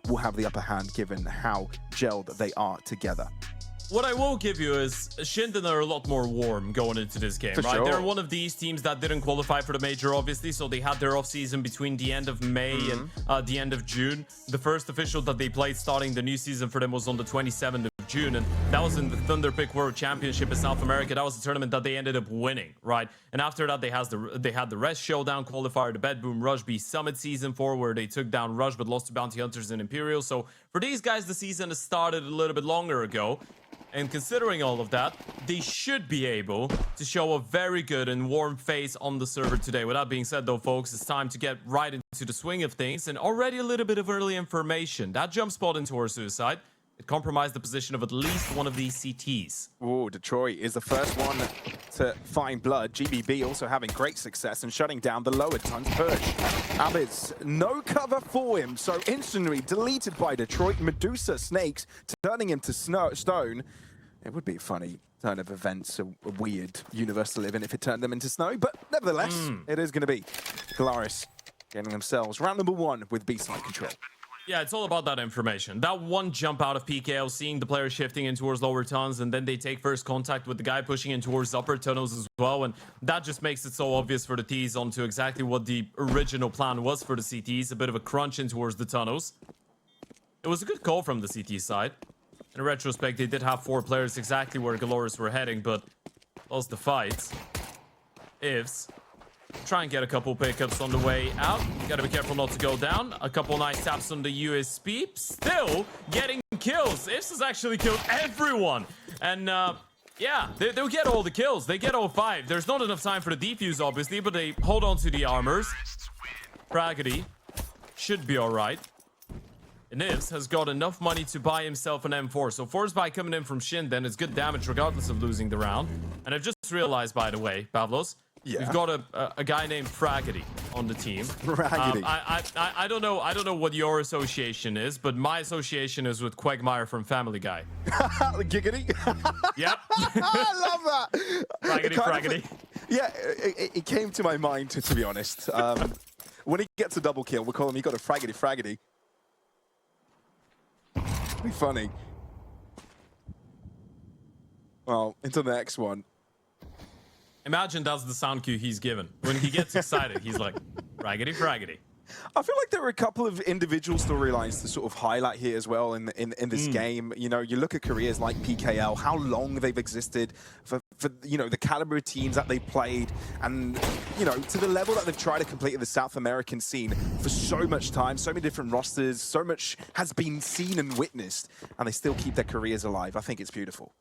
will have the upper hand given how gelled they are together. What I will give you is ShindeN are a lot more warm going into this game, right? Sure. They're one of these teams that didn't qualify for the major, obviously, so they had their off-season between the end of May and the end of June. The first official that they played starting the new season for them was on the 27th of June, and that was in the Thunderpick World Championship in South America. That was the tournament that they ended up winning, right? And after that, they had the Rest Showdown qualifier, the Bedboom Rush B Summit Season 4, where they took down Rush but lost to Bounty Hunters and Imperial. So for these guys, the season has started a little bit longer ago. And considering all of that, they should be able to show a very good and warm face on the server today. With that being said, though, folks, it's time to get right into the swing of things. And already a little bit of early information. That jump spot into our suicide, it compromised the position of at least one of these CTs. Oh, Detroit is the first one to find blood. GBB also having great success and shutting down the lower tons push. Abiz, no cover for him, so instantly deleted by Detroit. Medusa Snakes turning him to stone. It would be a funny turn of events, a weird universe to live in if it turned them into snow, but nevertheless, it is going to be Galorys getting themselves round number 1 with B-side control. Yeah, it's all about that information. That one jump out of PKO, seeing the player shifting in towards lower tunnels, and then they take first contact with the guy pushing in towards upper tunnels as well, and that just makes it so obvious for the T's onto exactly what the original plan was for the CTs, a bit of a crunch in towards the tunnels. It was a good call from the CT side. In retrospect, they did have 4 players exactly where Galorys were heading, but lost the fight. Ifs. Try and get a couple pickups on the way out. Gotta be careful not to go down. A couple nice taps on the USP. Still getting kills. Ifs has actually killed everyone. And yeah, they'll get all the kills. They get all 5. There's not enough time for the defuse, obviously, but they hold on to the armors. Fraggedy should be all right. And Ifs has got enough money to buy himself an M4. So force buy coming in from ShindeN is good damage regardless of losing the round. And I've just realized, by the way, Pavlos, we've got a guy named Fraggedy on the team. Fraggedy. I don't know what your association is, but my association is with Quagmire from Family Guy. Giggity. Yep. I love that. Fraggedy. Yeah, it came to my mind, to be honest. When he gets a double kill, we'll call him, he got a Fraggedy. Be funny. Well, into the next one. Imagine that's the sound cue he's given. When he gets excited, he's like, Fraggedy. I feel like there are a couple of individual storylines to sort of highlight here as well in this game. You know, you look at careers like PKL, how long they've existed, for you know, the caliber of teams that they played, and you know, to the level that they've tried to complete in the South American scene for so much time, so many different rosters, so much has been seen and witnessed, and they still keep their careers alive. I think it's beautiful.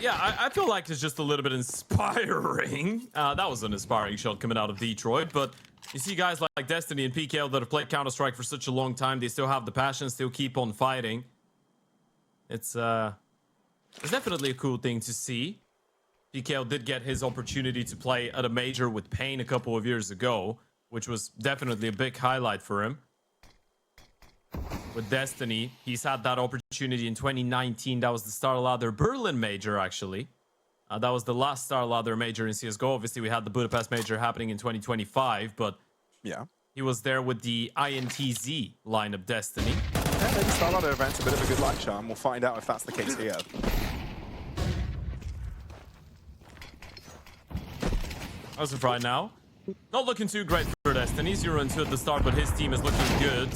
Yeah, I feel like it's just a little bit inspiring. That was an inspiring shot coming out of Detroit, but you see guys like Destiny and PKL that have played Counter-Strike for such a long time, they still have the passion, still keep on fighting. It's definitely a cool thing to see. PKL did get his opportunity to play at a major with Pain a couple of years ago, which was definitely a big highlight for him. With Destiny, he's had that opportunity in 2019. That was the StarLadder Berlin major, actually. That was the last StarLadder major in CSGO. Obviously, we had the Budapest major happening in 2025, but yeah, he was there with the INTZ line of Destiny. Yeah, maybe StarLadder event's a bit of a good luck charm. We'll find out if that's the case here. As of right now, not looking too great for Destiny. 0-2 at the start, but his team is looking good.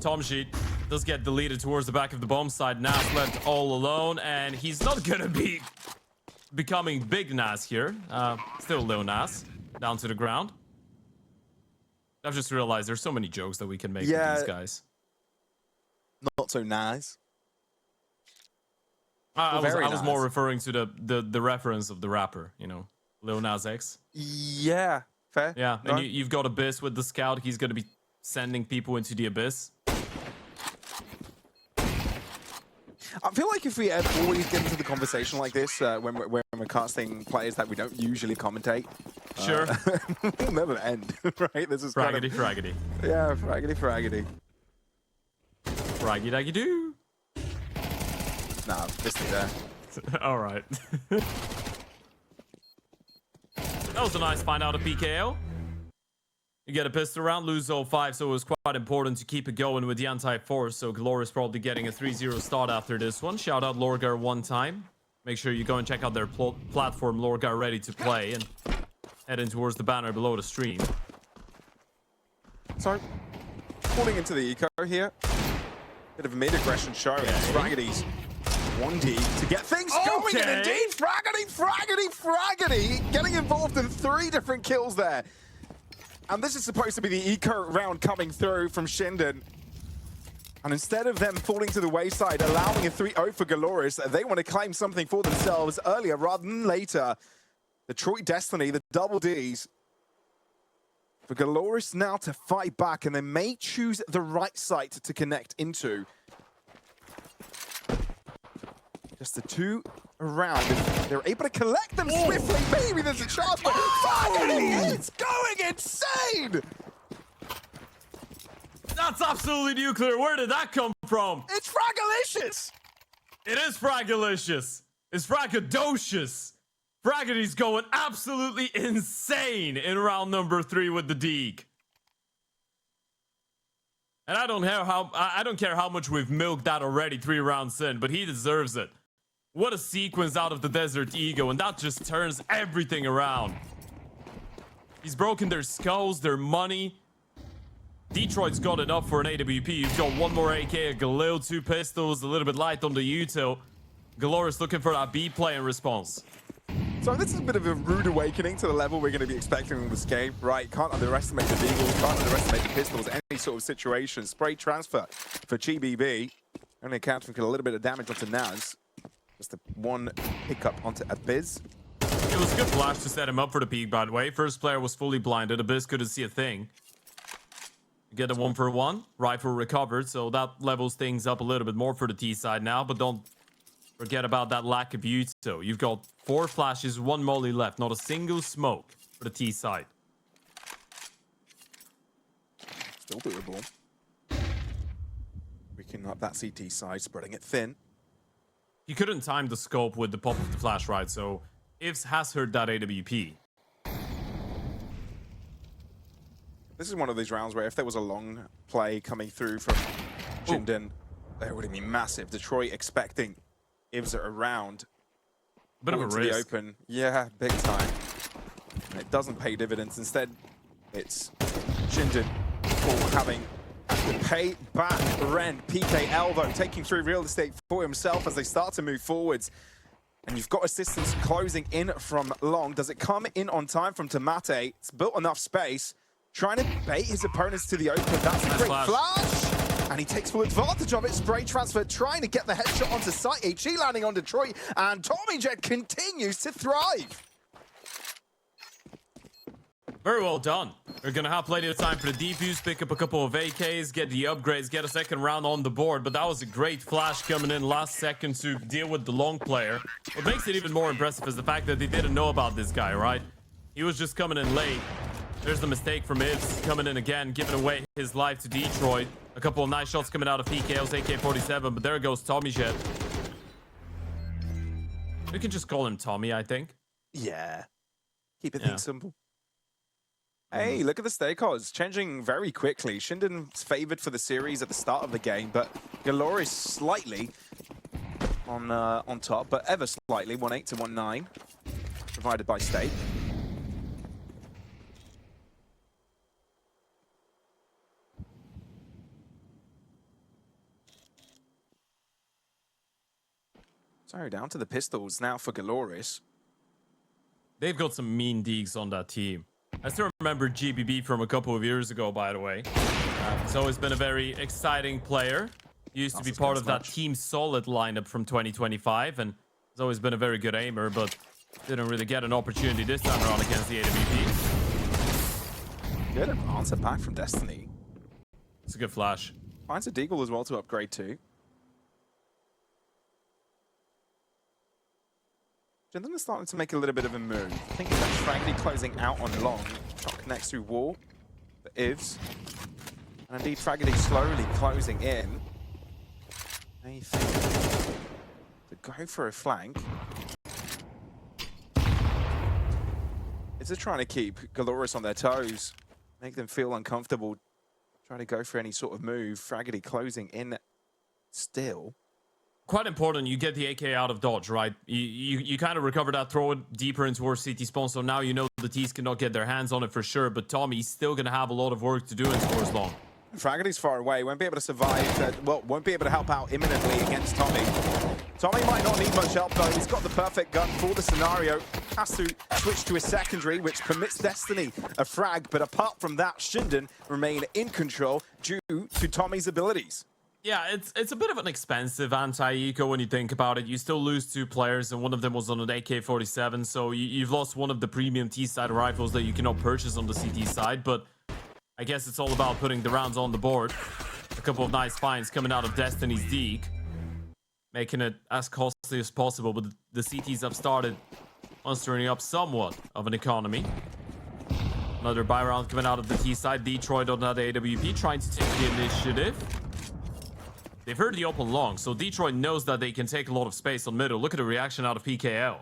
Tomsheet does get deleted towards the back of the bomb side. Nas left all alone, and he's not gonna be becoming big Nas here. Still Lil Nas down to the ground. I've just realized there's so many jokes that we can make with these guys. Not so nice. I was more referring to the reference of the rapper, you know, Lil Nas X. Yeah, fair. Yeah, and you've got Abyss with the scout. He's going to be sending people into the Abyss. I feel like if we always get into the conversation like this, when we're casting players that we don't usually commentate, sure, we'll never end, right? This is Fraggedy. Yeah, fraggedy. Fraggy-daggy-doo. Nah, this is there. All right. That was a nice find out of PKO. You get a pistol round, lose 0-5, so it was quite important to keep it going with the anti-force. So Galorys probably getting a 3-0 start after this one. Shout out Lorgar one time. Make sure you go and check out their platform, Lorgar Ready to Play, and heading towards the banner below the stream. So, falling into the eco here. Bit of a mid-aggression show. Okay. Fraggity's 1D to get things going. And indeed, Fraggity getting involved in 3 different kills there. And this is supposed to be the eco round coming through from ShindeN. And instead of them falling to the wayside, allowing a 3-0 for Galorys, they want to claim something for themselves earlier rather than later. Detroit Destiny, the double Ds. For Galorys now to fight back, and they may choose the right site to connect into. Just the 2 around. If they're able to collect them swiftly, maybe there's a chance. But it's going insane! That's absolutely nuclear. Where did that come from? It's Fraggalicious! It is Fraggalicious. It's Fraggadocious. Fraggity's going absolutely insane in round number 3 with the DEEK. And I don't care how much we've milked that already 3 rounds in, but he deserves it. What a sequence out of the Desert Ego, and that just turns everything around. He's broken their skulls, their money. Detroit's got enough for an AWP. You've got 1 more AK, a Galil, 2 pistols, a little bit light on the util. Galorys looking for that B play in response. So this is a bit of a rude awakening to the level we're going to be expecting in this game, right? Can't underestimate the Deagles, can't underestimate the pistols, any sort of situation. Spray transfer for GBB. Only accounting for a little bit of damage onto Naz. Just a 1 hiccup onto Abyss. It was a good flash to set him up for the peak, by the way. First player was fully blinded. Abyss couldn't see a thing. You get a 1-for-1. Rifle recovered, so that levels things up a little bit more for the T side now, but don't forget about that lack of util. You've got 4 flashes, 1 molly left. Not a single smoke for the T side. Still doable. Picking up that CT side, spreading it thin. He couldn't time the scope with the pop of the flash, right? So Ivs has heard that AWP. This is one of these rounds where if there was a long play coming through from ShindeN, that would have been massive. Detroit expecting Ivs around. Bit of a into risk. the open. Yeah, big time. And it doesn't pay dividends. Instead, it's ShindeN for having to pay back rent. PKL, though, taking through real estate for himself as they start to move forwards. And you've got assistance closing in from long. Does it come in on time from Tomate? It's built enough space. Trying to bait his opponents to the open. That's a great flash. And he takes full advantage of it. Spray transfer, trying to get the headshot onto site. HE landing on Detroit. And Tommy Jet continues to thrive. Very well done. We're going to have plenty of time for the defuse, pick up a couple of AKs, get the upgrades, get a second round on the board. But that was a great flash coming in last second to deal with the long player. What makes it even more impressive is the fact that they didn't know about this guy, right? He was just coming in late. There's the mistake from Ivs coming in again, giving away his life to Detroit. A couple of nice shots coming out of PKL's AK-47, but there goes Tommy Jet. We can just call him Tommy, I think. Yeah. Keep it things simple. Hey, look at the stake odds, changing very quickly. ShindeN's favored for the series at the start of the game, but Galorys slightly on top, but ever slightly, 1-8 to 1-9, provided by Stake. So down to the pistols now for Galorys. They've got some mean deeks on that team. I still remember GBB from a couple of years ago, by the way. He's always been a very exciting player. He used to be part of that Team Solid lineup from 2025, and has always been a very good aimer, but didn't really get an opportunity this time around against the AWP. Good answer back from Destiny. It's a good flash. Finds a Deagle as well to upgrade to. ShindeN is starting to make a little bit of a move. I think that's Fraggity closing out on long. Shot connects through wall for Ivs. And indeed, Fraggity slowly closing in. They think to go for a flank. Is it trying to keep Galorys on their toes? make them feel uncomfortable, try to go for any sort of move. Fragedy closing in still. Quite important, you get the AK out of dodge, right? You kind of recover that, throw it deeper into our CT spawn, so now you know the T's cannot get their hands on it for sure, but Tommy's still going to have a lot of work to do in towards long. Fragedy's far away, won't be able to survive, well, won't be able to help out imminently against Tommy. Tommy might not need much help though, he's got the perfect gun for the scenario. Has to switch to his secondary, which permits Destiny a frag, but apart from that, ShindeN remain in control due to Tommy's abilities. Yeah, it's a bit of an expensive anti-eco when you think about it. You still lose 2 players, and one of them was on an AK-47, so you've lost one of the premium T-side rifles that you cannot purchase on the CT side, but I guess it's all about putting the rounds on the board. A couple of nice finds coming out of Destiny's ODDIK, making it as costly as possible, but the CTs have started mustering up somewhat of an economy. Another buy round coming out of the T-side. Detroit on that AWP trying to take the initiative. They've heard the open long, so Detroit knows that they can take a lot of space on middle. Look at the reaction out of PKL.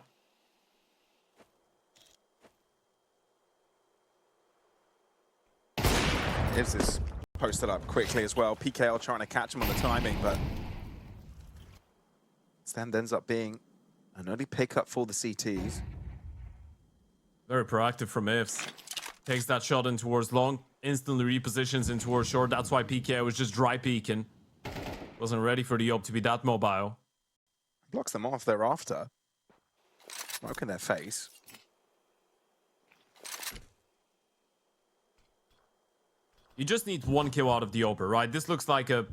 Is this posted up quickly as well. PKL trying to catch him on the timing, but stand ends up being an early pickup for the CTs. Very proactive from Ifs. Takes that shot in towards long, instantly repositions in towards short. That's why PKL was just dry peeking. Wasn't ready for the op to be that mobile. Blocks them off thereafter. Smoke in their face. You just need 1 kill out of the Oper, right? This looks like a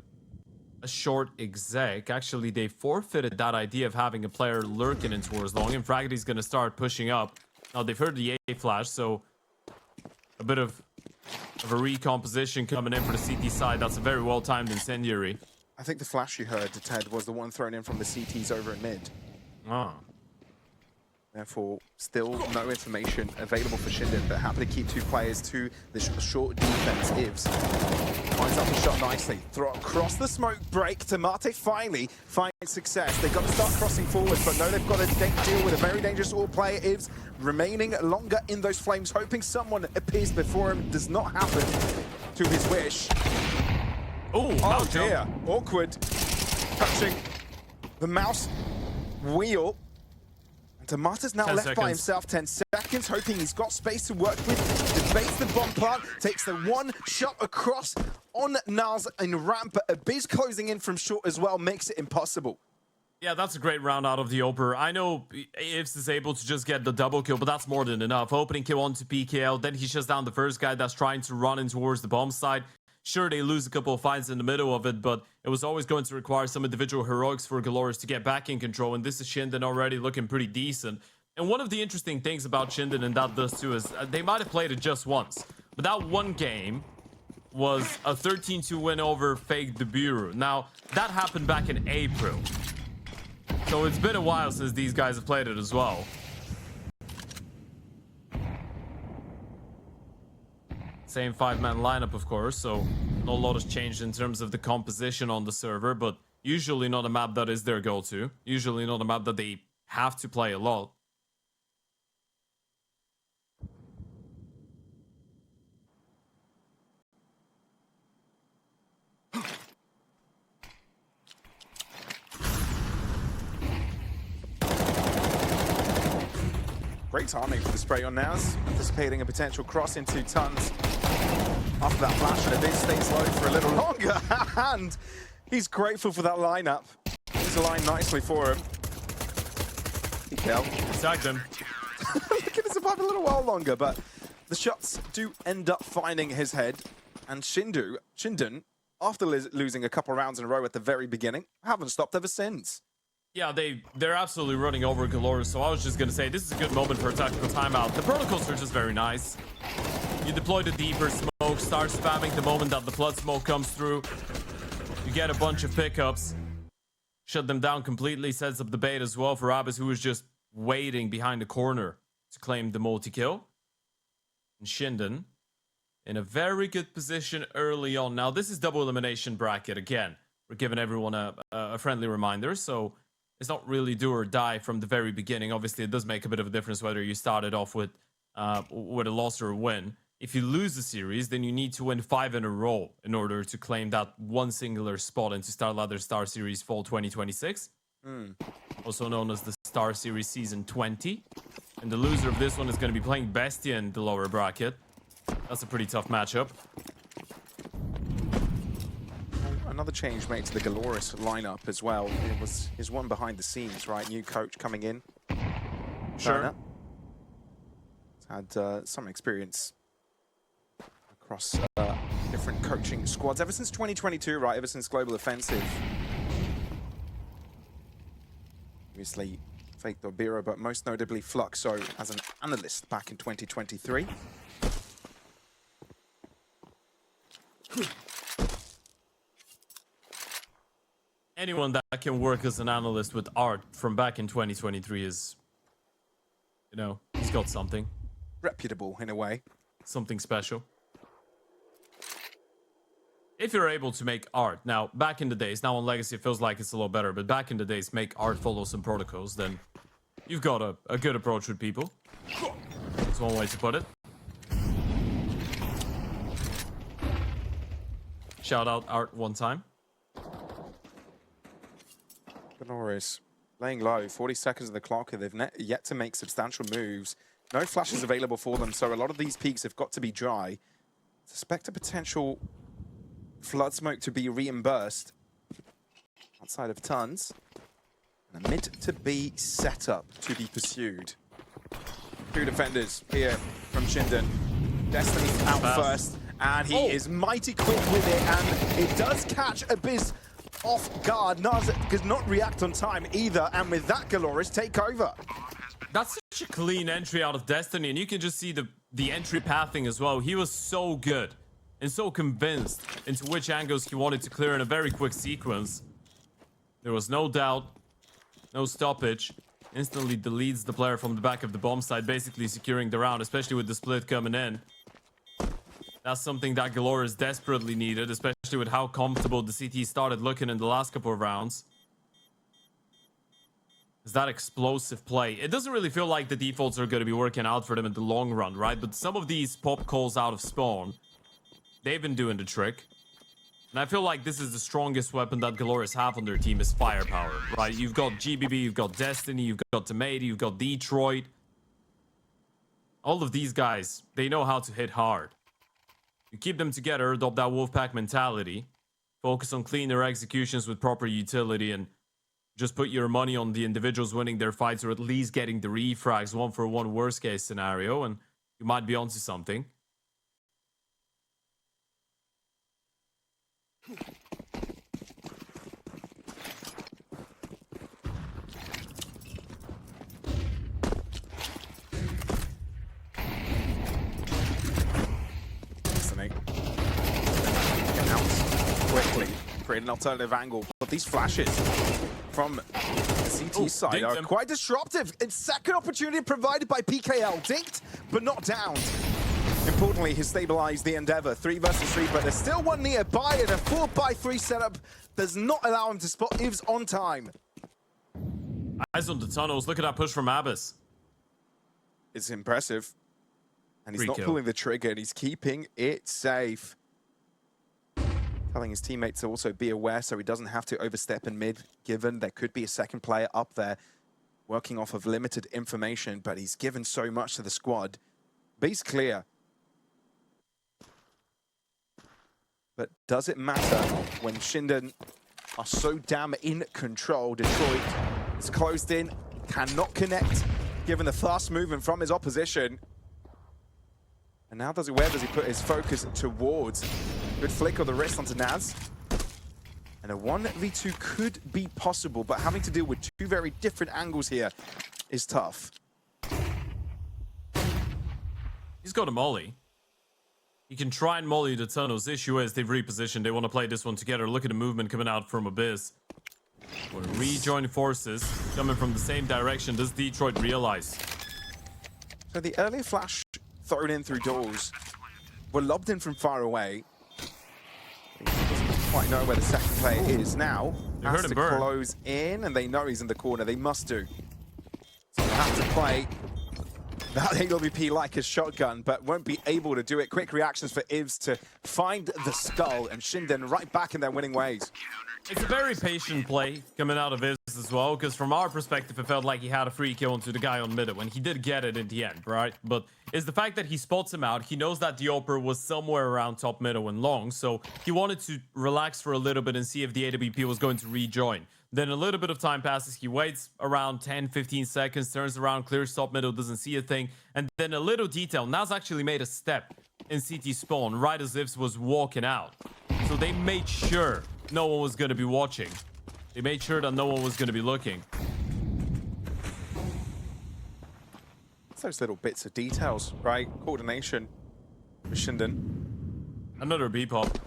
short exec. Actually, they forfeited that idea of having a player lurking in towards long, and Fragedy's going to start pushing up. Now, they've heard the A flash, so a bit of a recomposition coming in for the CT side. That's a very well-timed incendiary. I think the flash you heard, Ted, was the one thrown in from the CTs over in mid. Ah. Therefore, still no information available for ShindeN, but happy to keep 2 players to this short defense. Ivs finds out the shot nicely. Throw across the smoke break. Tomate finally finds success. They've got to start crossing forwards, but no, they've got to deal with a very dangerous all player. Ivs remaining longer in those flames, hoping someone appears before him. Does not happen to his wish. Oh dear, awkward. Touching the mouse wheel. And Tomato's now left by himself, 10 seconds, hoping he's got space to work with. Debates the bomb plant, takes the 1 shot across on Nals in ramp, but Abyss closing in from short as well makes it impossible. Yeah, that's a great round out of the Oper. I know Ifs is able to just get the double kill, but that's more than enough. Opening kill onto PKL, then he shuts down the first guy that's trying to run in towards the bomb side. Sure, they lose a couple of fights in the middle of it, but it was always going to require some individual heroics for Galorys to get back in control, and this is ShindeN already looking pretty decent. And one of the interesting things about ShindeN, and that does too, is they might have played it just once, but that one game was a 13-2 win over Fake Deburu. Now, that happened back in April, so it's been a while since these guys have played it as well. Same 5-man lineup, of course, so not a lot has changed in terms of the composition on the server, but usually not a map that is their go-to. Usually not a map that they have to play a lot. Great timing for the spray on Naz, anticipating a potential cross into Tons. After that flash, and Abyss stays low for a little longer, and he's grateful for that lineup. He's aligned nicely for him. Sacked him. Looking to survive a little while longer, but the shots do end up finding his head. And ShindeN, after losing a couple rounds in a row at the very beginning, haven't stopped ever since. Yeah, they're absolutely running over Galorys, so I was just going to say, this is a good moment for a tactical timeout. The protocols are just very nice. You deploy the deeper smoke, start spamming the moment that the flood smoke comes through. You get a bunch of pickups. Shut them down completely, sets up the bait as well for Abyss, who was just waiting behind the corner to claim the multi-kill. And ShindeN in a very good position early on. Now, this is double elimination bracket again. We're giving everyone a friendly reminder, so it's not really do or die from the very beginning. Obviously, it does make a bit of a difference whether you started off with a loss or a win. if you lose the series, then you need to win 5 in a row in order to claim that one singular spot into StarLadder StarSeries Fall 2026. Also known as the Star Series Season 20. And the loser of this one is going to be playing BESTIA in the lower bracket. That's a pretty tough matchup. Another change made to the Galorys lineup as well. It was his one behind the scenes, right? New coach coming in. Sure. He's had some experience across different coaching squads ever since 2022, right? Ever since Global Offensive. Obviously, Fake Dobiro, but most notably Fluxo as an analyst back in 2023. Anyone that can work as an analyst with art from back in 2023 is, you know, he's got something. Reputable in a way. Something special. If you're able to make art, now back in the days, now on Legacy it feels like it's a lot better, but back in the days, make art follow some protocols, then you've got a good approach with people. That's one way to put it. Shout out art one time. Galorys laying low, 40 seconds of the clock, and they've yet to make substantial moves. No flashes available for them, so a lot of these peaks have got to be dry. Suspect a potential flood smoke to be reimbursed outside of Tons. And a mid to B setup to be pursued. Two defenders here from ShindeN. Destiny's out first, and he is mighty quick with it, and it does catch Abyss off guard. Naz does not react on time either, and with that, Galorys take over. That's such a clean entry out of Destiny, and you can just see the entry pathing as well. He was so good and so convinced into which angles he wanted to clear in a very quick sequence. There was no doubt, no stoppage. Instantly deletes the player from the back of the bomb site, basically securing the round, especially with the split coming in. That's something that Galorys desperately needed, especially with how comfortable the CT started looking in the last couple of rounds. Is that explosive play? It doesn't really feel like the defaults are going to be working out for them in the long run, right? But some of these pop calls out of spawn, they've been doing the trick. And I feel like this is the strongest weapon that Galorys have on their team is firepower, right? You've got GBB, you've got Destiny, you've got Tomato, you've got Detroit. All of these guys, they know how to hit hard. You keep them together, adopt that Wolfpack mentality, focus on cleaner executions with proper utility, and just put your money on the individuals winning their fights or at least getting the refrags 1-for-1 worst case scenario, and you might be onto something. Quickly create an alternative angle, but these flashes from the CT side are quite disruptive. It's second opportunity provided by PKL, dinked but not downed. Importantly, he stabilized the Endeavor 3 versus 3, but there's still one nearby, and a 4x3 setup does not allow him to spot Ivs on time. Eyes on the tunnels. Look at that push from Abyss. It's impressive, and he's not pulling the trigger, and he's keeping it safe. Telling his teammates to also be aware so he doesn't have to overstep in mid, given there could be a second player up there working off of limited information, but he's given so much to the squad. Base clear. But does it matter when ShindeN are so damn in control? Detroit is closed in, cannot connect, given the fast movement from his opposition. And now where does he put his focus towards? Good flick of the wrist onto Naz. And a 1v2 could be possible, but having to deal with two very different angles here is tough. He's got a molly. He can try and molly the tunnels. The issue is they've repositioned. They want to play this one together. Look at the movement coming out from Abyss. We're rejoining forces coming from the same direction. Does Detroit realize? So the earlier flash thrown in through doors were lobbed in from far away. He doesn't quite know where the second player is now. They has heard to him burn. close in, and they know he's in the corner. They must do. So they have to play That AWP like a shotgun, but won't be able to do it. Quick reactions for Ivs to find the skull, and ShindeN right back in their winning ways. It's a very patient play coming out of Ivs as well, because from our perspective, it felt like he had a free kill onto the guy on middle, and he did get it in the end, right? But it's the fact that he spots him out. He knows that the Oper was somewhere around top middle and long, so he wanted to relax for a little bit and see if the AWP was going to rejoin. Then a little bit of time passes. He waits around 10-15 seconds, turns around, clears top middle, doesn't see a thing. And then a little detail. Naz actually made a step in CT spawn right as Ivs was walking out. So they made sure no one was going to be watching. They made sure that no one was going to be looking. It's those little bits of details, right? Coordination with ShindeN. Another B-pop.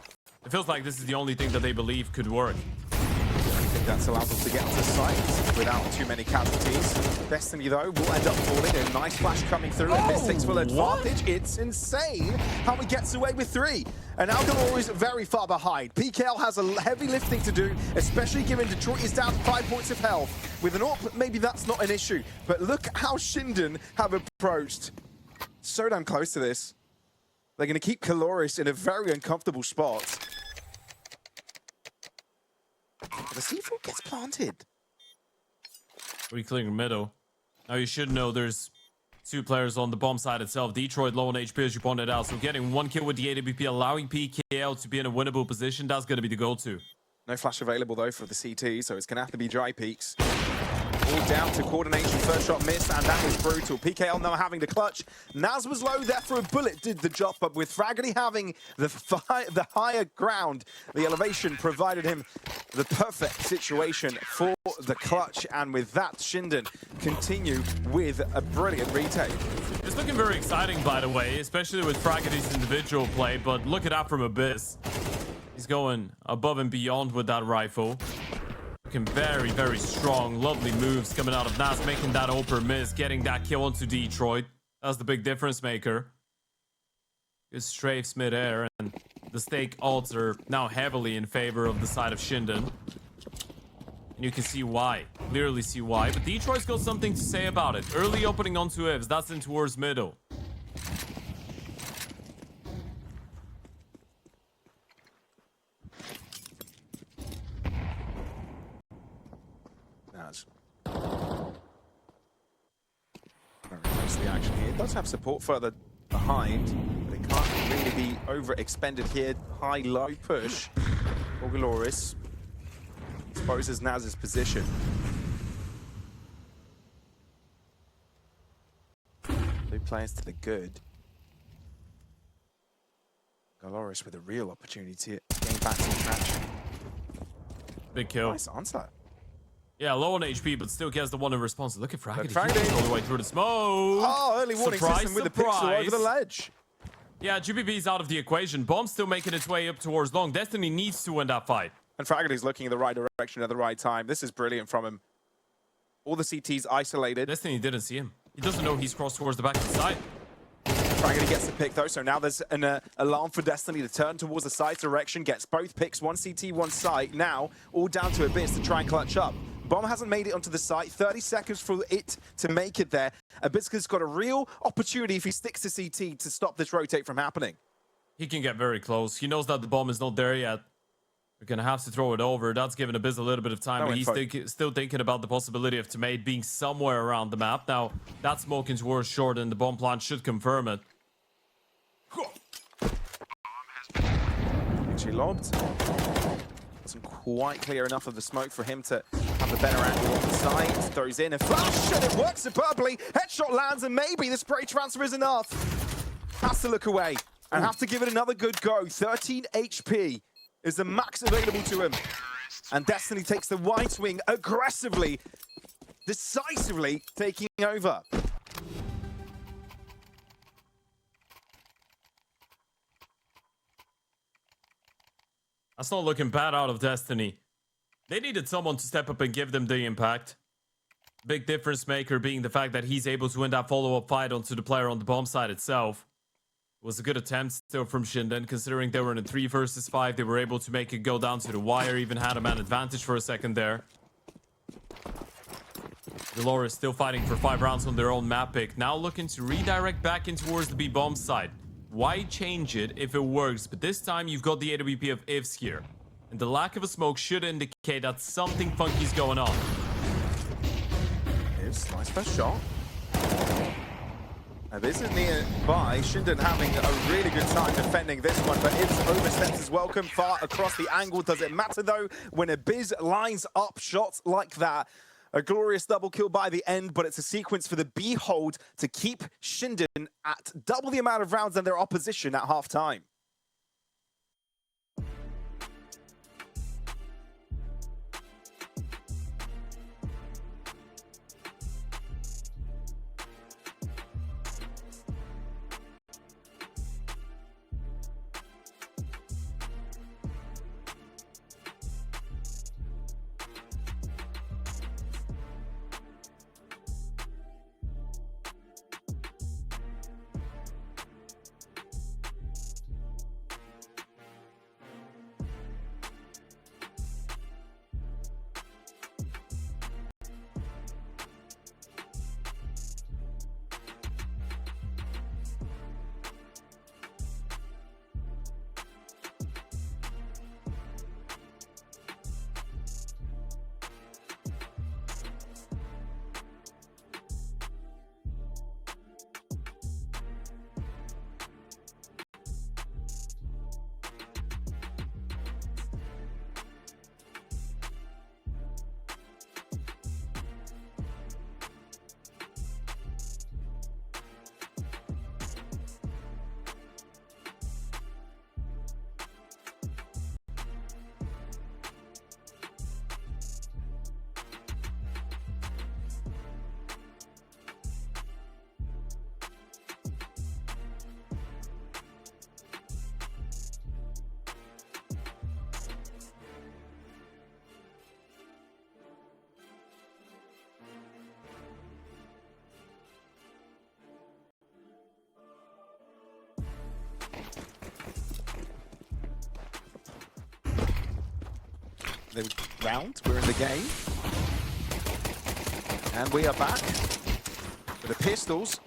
It feels like this is the only thing that they believe could work. I think that's allowed them to get onto site without too many casualties. Destiny, though, will end up falling. A nice flash coming through, and this takes full advantage. It's insane how he gets away with 3. And now Galorys very far behind. PKL has a heavy lifting to do, especially given Detroit is down to 5 points of health. With an AWP, maybe that's not an issue. But look how ShindeN have approached. So damn close to this. They're going to keep Galorys in a very uncomfortable spot. The C4 gets planted. Reclearing middle. Now you should know there's 2 players on the bomb side itself. Detroit low on HP, as you pointed out. So getting 1 kill with the AWP, allowing PKL to be in a winnable position, that's going to be the go-to. No flash available, though, for the CT, so it's going to have to be dry peaks. All down to coordination. First shot missed, and that was brutal. PKL now having the clutch. Naz was low there for a bullet, did the job, but with Fraggerty having the higher ground, the elevation provided him the perfect situation for the clutch. And with that, ShindeN continue with a brilliant retake. It's looking very exciting, by the way, especially with Fraggerty's individual play, but look at that from Abyss. He's going above and beyond with that rifle. Looking very, very strong. Lovely moves coming out of Naz, making that Oper miss, getting that kill onto Detroit. That's the big difference maker. Good strafes mid-air, and the stake odds are now heavily in favor of the side of ShindeN. And you can see why. Clearly see why. But Detroit's got something to say about it. Early opening onto Ivs. That's in towards middle. Very close to the action here. It does have support further behind, but it can't really be overexpended here. High-low push for Galorys. Exposes Naz's position. Two players to the good. Galorys with a real opportunity to gain back some traction. Big kill. Nice answer. Yeah, low on HP, but still gets the one in response. Look at Fraggerty. Fraggerty. All the way through the smoke. Oh, early warning system with the pixel over the ledge. Yeah, GBB's out of the equation. Bomb's still making its way up towards long. Destiny needs to win that fight. And Fraggerty's looking in the right direction at the right time. This is brilliant from him. All the CTs isolated. Destiny didn't see him. He doesn't know he's crossed towards the back of the side. Fraggerty gets the pick, though, so now there's an alarm for Destiny to turn towards the side direction. Gets both picks, one CT, one site. Now, all down to Abyss to try and clutch up. Bomb hasn't made it onto the site. 30 seconds for it to make it there. Abyss has got a real opportunity if he sticks to CT to stop this rotate from happening. He can get very close. He knows that the bomb is not there yet. We're going to have to throw it over. That's giving Abyss a little bit of time, but he's still thinking about the possibility of Tomate being somewhere around the map. Now, that's smoking towards short, and the bomb plant should confirm it. Actually lobbed. Wasn't quite clear enough of the smoke for him to have a better angle on the side. Throws in a flash, and it works superbly. Headshot lands, and maybe the spray transfer is enough. Has to look away and have to give it another good go. 13 HP is the max available to him. And Destiny takes the wide swing aggressively, decisively taking over. That's not looking bad out of Destiny. They needed someone to step up and give them the impact. Big difference maker being the fact that he's able to win that follow-up fight onto the player on the bomb side itself. It was a good attempt still from ShindeN, considering they were in a 3 versus 5. They were able to make it go down to the wire, even had a man advantage for a second there. Galorys still fighting for 5 rounds on their own map pick. Now looking to redirect back in towards the B bomb side. Why change it if it works? But this time you've got the AWP of ifs here. And the lack of a smoke should indicate that something funky is going on. It's nice first shot. This is nearby. ShindeN having a really good time defending this one, but it's oversteps his welcome far across the angle. Does it matter though when a Biz lines up shots like that? A glorious double kill by the end, but it's a sequence for the B hold to keep ShindeN at double the amount of rounds than their opposition at halftime. The round, we're in the game. And we are back with the pistols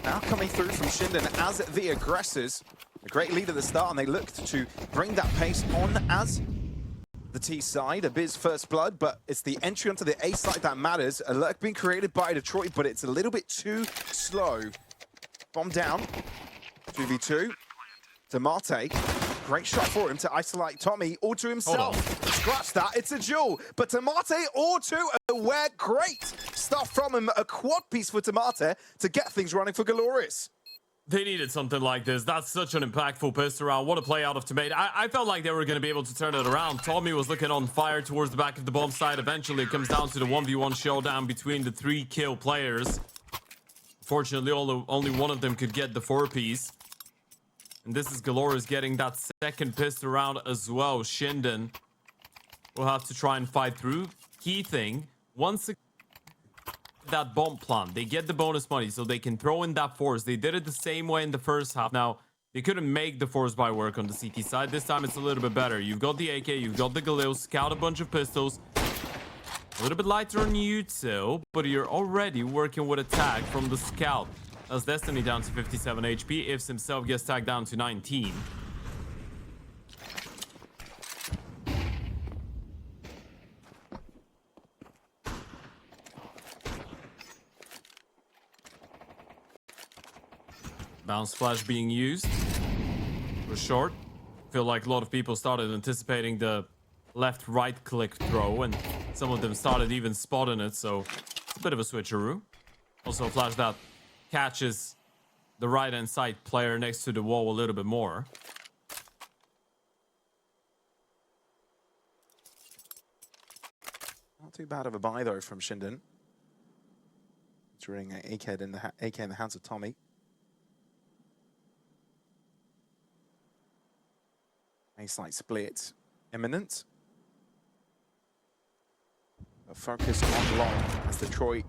now coming through from ShindeN as the aggressors. A great lead at the start, and they looked to bring that pace on as the T side. A Biz first blood, but it's the entry onto the A side that matters. A lurk being created by Detroit, but it's a little bit too slow. Bomb down, 2v2. Demarte, great shot for him to isolate Tommy, all to himself. Scratch that, it's a duel. But Demarte, all to aware, great stuff from him. A quad piece for Demarte to get things running for Galorys. They needed something like this. That's such an impactful pistol round. What a play out of Tomato. I felt like they were going to be able to turn it around. Tommy was looking on fire towards the back of the bomb side. Eventually, it comes down to the 1v1 showdown between the 3-kill players. Fortunately, only one of them could get the 4-piece. And this is Galorys getting that second pistol round as well. ShindeN will have to try and fight through. Key thing, once that bomb plant, they get the bonus money so they can throw in that force. They did it the same way in the first half. Now, they couldn't make the force buy work on the CT side. This time it's a little bit better. You've got the AK, you've got the Galil, scout a bunch of pistols. A little bit lighter on you too, but you're already working with a tag from the scout. That's Destiny down to 57 HP. Ifs himself gets tagged down to 19. Bounce flash being used. For short. Feel like a lot of people started anticipating the left-right click throw, and some of them started even spotting it, so it's a bit of a switcheroo. Also, flash that catches the right-hand side player next to the wall a little bit more. Not too bad of a buy, though, from ShindeN. Throwing an AK in the hands of Tommy. A slight split imminent. A focus on long as Detroit,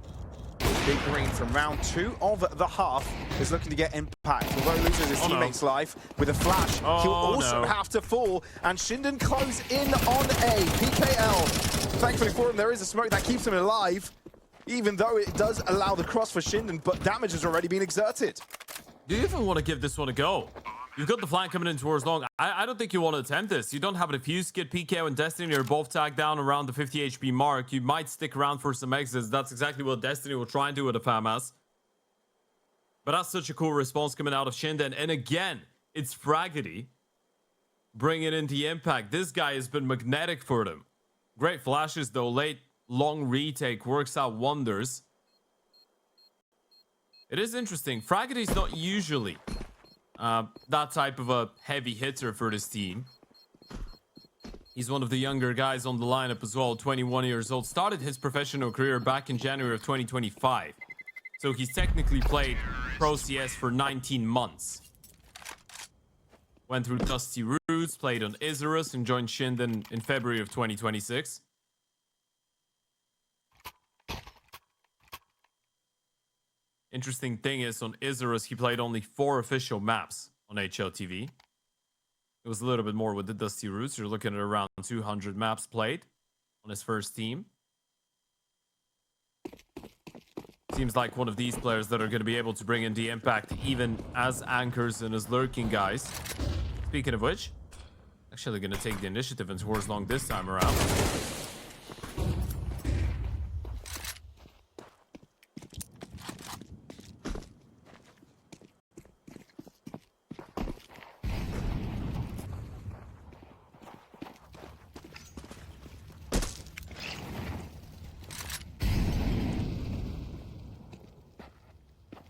big green from round 2 of the half, is looking to get impact. Although loses his teammate's life with a flash, he'll also have to fall. And ShindeN close in on A. PKL. Thankfully for him, there is a smoke that keeps him alive. even though it does allow the cross for ShindeN, but damage has already been exerted. Do you even want to give this one a go? You've got the flank coming in towards long. I don't think you want to attempt this. You don't have a defuse kit. PKO and Destiny are both tagged down around the 50 HP mark. You might stick around for some exits. That's exactly what Destiny will try and do with a FAMAS. But that's such a cool response coming out of ShindeN. And again, it's Fraggedy bringing in the impact. This guy has been magnetic for them. Great flashes, though. Late, long retake works out wonders. It is interesting. Fraggedy's not usually that type of a heavy hitter for this team. He's one of the younger guys on the lineup as well, 21 years old. Started his professional career back in January of 2025. So he's technically played Pro CS for 19 months. Went through Dusty Roots, played on Isurus, and joined ShindeN in February of 2026. Interesting thing is, on Isurus, he played only 4 official maps on HLTV. It was a little bit more with the Dusty Roots. You're looking at around 200 maps played on his first team. Seems like one of these players that are going to be able to bring in the impact even as anchors and as lurking guys. Speaking of which, actually going to take the initiative in towards long this time around.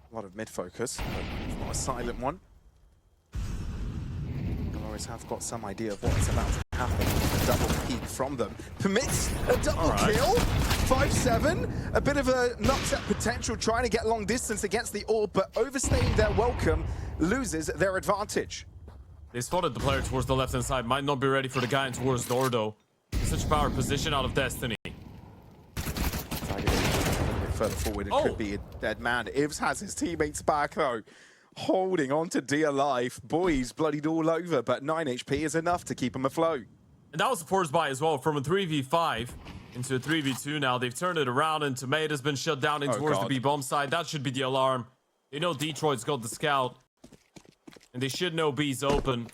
A lot of mid-focus, but not a silent one. Galorys have got some idea of what's about to happen. A double peek from them permits a double kill. 5-7, a bit of an upset potential trying to get long distance against the orb, but overstaying their welcome loses their advantage. They spotted the player towards the left-hand side. Might not be ready for the guy in towards door, though. Such a power position out of Destiny. Further forward, it could be a dead man. Ivs has his teammates back, though. Holding on to dear life. Boy, he's bloodied all over, but 9 HP is enough to keep him afloat. And that was a force buy as well. From a 3v5 into a 3v2 now. They've turned it around, and Tomato's been shut down in towards the B-bomb side. That should be the alarm. They know Detroit's got the scout, and they should know B's open.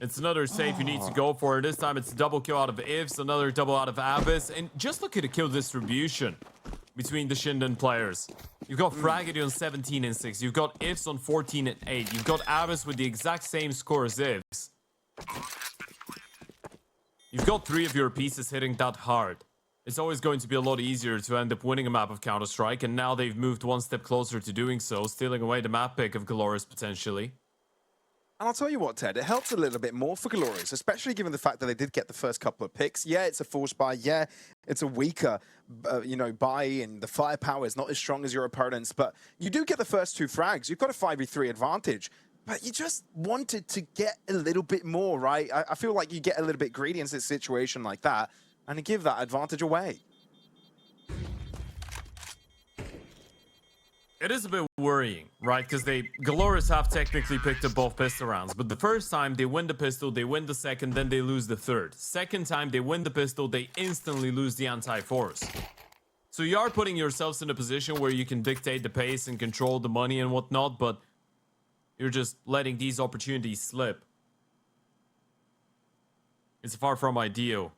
It's another safe you need to go for. This time it's a double kill out of Ivs, another double out of Abyss. And just look at the kill distribution between the ShindeN players. You've got Fraggedy on 17 and 6. You've got Ivs on 14 and 8. You've got Abyss with the exact same score as Ivs. You've got 3 of your pieces hitting that hard. It's always going to be a lot easier to end up winning a map of Counter-Strike, and now they've moved one step closer to doing so, stealing away the map pick of Galorys potentially. And I'll tell you what, Ted, it helps a little bit more for Galorys, especially given the fact that they did get the first couple of picks. Yeah, it's a force buy. Yeah, it's a weaker, buy, and the firepower is not as strong as your opponent's. But you do get the first 2 frags. You've got a 5v3 advantage. But you just wanted to get a little bit more, right? I feel like you get a little bit greedy in a situation like that, and you give that advantage away. It is a bit worrying, right? Because Galorys have technically picked up both pistol rounds, but the first time they win the pistol, they win the second, then they lose the third. Second time they win the pistol, they instantly lose the anti-force. So you are putting yourselves in a position where you can dictate the pace and control the money and whatnot, but you're just letting these opportunities slip. It's a far from ideal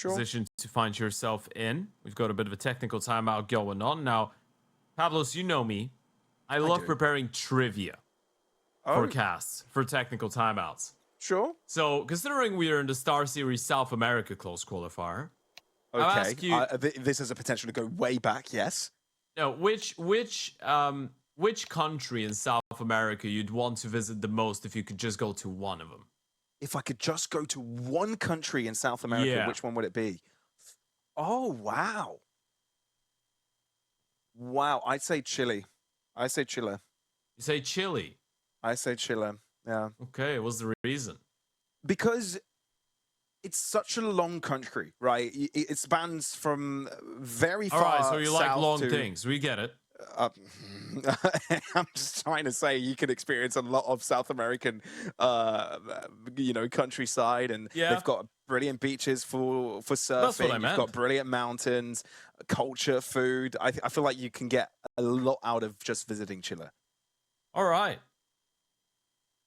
position to find yourself in. We've got a bit of a technical timeout going on now. Pavlos, you know me. I love preparing trivia for casts, for technical timeouts. Sure. So, considering we are in the StarSeries South America Closed Qualifier, I'll ask you... this has a potential to go way back, yes? No, which country in South America you'd want to visit the most if you could just go to one of them? If I could just go to one country in South America, which one would it be? Oh, wow. Wow, I'd say Chile. I say Chile. You say Chile? I say Chile, yeah. Okay, what's the reason? Because it's such a long country, right? It spans from very far south. All right, so you like long things. We get it. I'm just trying to say you can experience a lot of South American, countryside, and they've got brilliant beaches for surfing. That's what I You've meant. got brilliant mountains, culture, food. I feel like you can get a lot out of just visiting Chile. All right.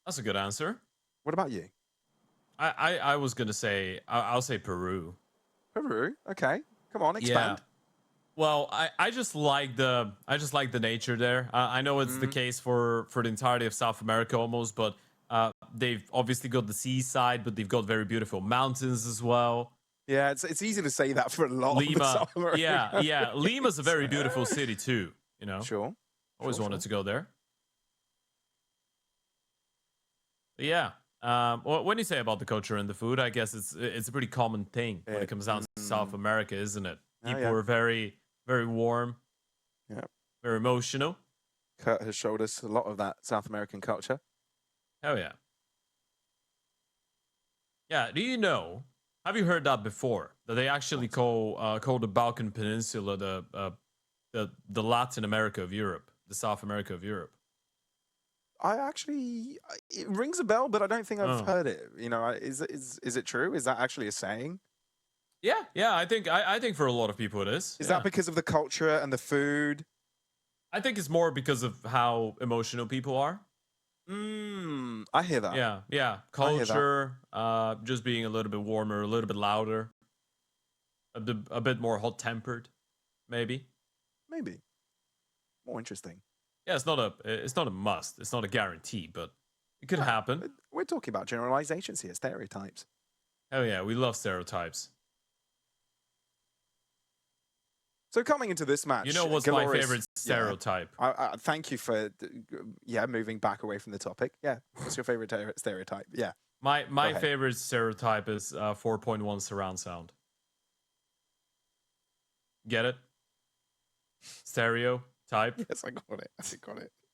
That's a good answer. What about you? I was gonna say I'll say Peru. Peru. Okay. Come on, expand. Yeah. Well, I just like the nature there. I know it's the case for the entirety of South America almost, but they've obviously got the seaside, but they've got very beautiful mountains as well. Yeah, it's easy to say that for a lot of the Lima, South American yeah. Lima's a very beautiful city too. You know, Sure. always wanted to go there. But yeah. When you say about the culture and the food, I guess it's a pretty common thing when it comes down to South America, isn't it? People are very, very warm. Yeah. Very emotional. Kurt has showed us a lot of that South American culture. Oh yeah. Yeah. Do you know? Have you heard that before? That they actually call the Balkan Peninsula the Latin America of Europe, the South America of Europe. It rings a bell, but I don't think I've heard it. You know, is it true? Is that actually a saying? Yeah. I think for a lot of people it is. Is that because of the culture and the food? I think it's more because of how emotional people are. I hear that. Yeah. Culture, just being a little bit warmer, a little bit louder, a bit more hot-tempered, maybe. Maybe. More interesting. Yeah, it's not a must. It's not a guarantee, but it could happen. We're talking about generalizations here, stereotypes. Oh yeah, we love stereotypes. So coming into this match, You know what's Galorys, my favorite stereotype? Thank you for moving back away from the topic. Yeah, what's your favorite stereotype? Yeah, My favorite stereotype is 4.1 surround sound. Get it? Stereotype. Yes, I got it.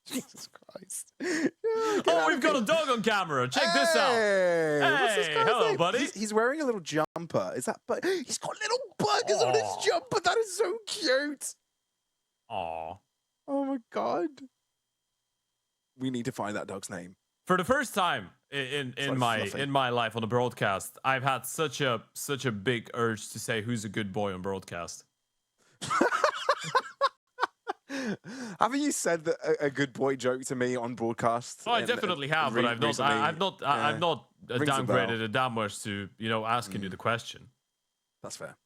Jesus Christ. We've got a dog on camera. Check this out. What's this Hey, guy's hello, name? buddy. He's wearing a little jumper. Is that? But he's got little buggers on his jumper. That is so cute. Aw. Oh my god. We need to find that dog's name. For the first time in my life on the broadcast, I've had such a big urge to say who's a good boy on broadcast. Haven't you said that a good boy joke to me on broadcast? Oh, I definitely have, but I've not downgraded it that much to asking you the question. That's fair.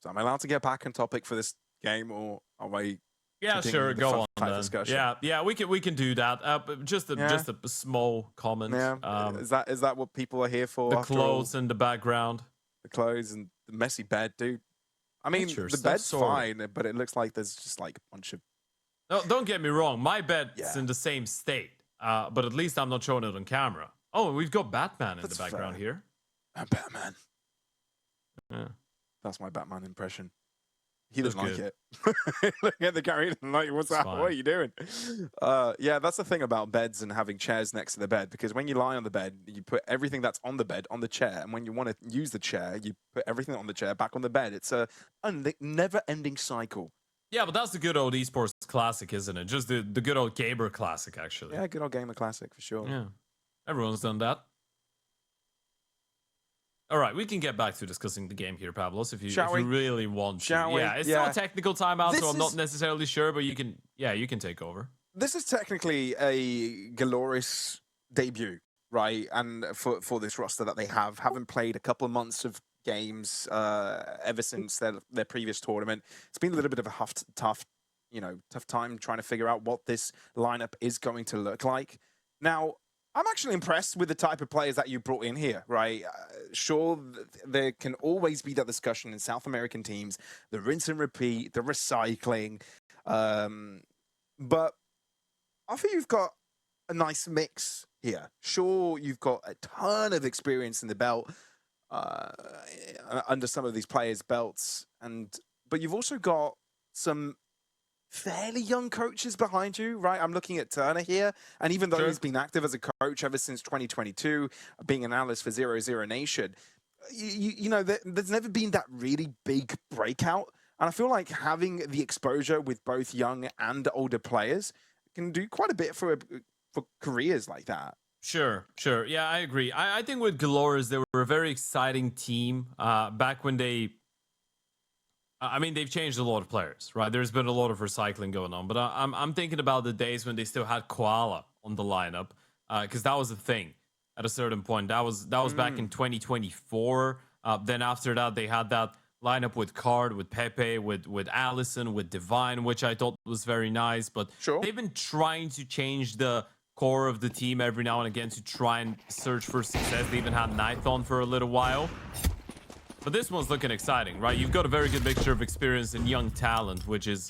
So am I allowed to get back on topic for this game, or are we? Yeah, sure. Go on then. Discussion? Yeah. We can do that. But just a small comment. Yeah. Is that what people are here for? The clothes in the background. The clothes and the messy bed, dude. I mean, the bed's fine, but it looks like there's just like a bunch of. No, don't get me wrong. My bed's in the same state, but at least I'm not showing it on camera. Oh, we've got Batman in the background here. And Batman. Yeah. That's my Batman impression. He doesn't like it. Looking at the camera, he doesn't like it. What's that? What are you doing? Yeah, that's the thing about beds and having chairs next to the bed, because when you lie on the bed, you put everything that's on the bed on the chair, and when you want to use the chair, you put everything on the chair back on the bed. It's a never-ending cycle. Yeah, but that's the good old esports classic, isn't it? Just the good old gamer classic, actually. Yeah, good old gamer classic for sure. Yeah, everyone's done that. All right, we can get back to discussing the game here, Pavlos, if you really want to. Yeah, it's still a technical timeout, so I'm not necessarily sure, but you can take over. This is technically a Galorys debut, right? And for this roster that they haven't played a couple of months of games ever since their previous tournament. It's been a little bit of a tough time trying to figure out what this lineup is going to look like. Now, I'm actually impressed with the type of players that you brought in here, right? Sure, there can always be that discussion in South American teams, the rinse and repeat, the recycling. But I think you've got a nice mix here. Sure, you've got a ton of experience in the belt under some of these players' belts, but you've also got some fairly young coaches behind you, right? I'm looking at Turner here, and even though he's been active as a coach ever since 2022, being an analyst for 0-0 Nation, there's never been that really big breakout. And I feel like having the exposure with both young and older players can do quite a bit for careers like that. Sure. Yeah, I agree. I think with Galorys, they were a very exciting team back when they... I mean, they've changed a lot of players, right? There's been a lot of recycling going on, but I'm thinking about the days when they still had Koala on the lineup, because that was a thing at a certain point. That was back in 2024. Then after that, they had that lineup with Card, with Pepe, with Allison, with Divine, which I thought was very nice. But they've been trying to change the core of the team every now and again to try and search for success. They even had Nighthon for a little while. But this one's looking exciting, right? You've got a very good mixture of experience and young talent, which is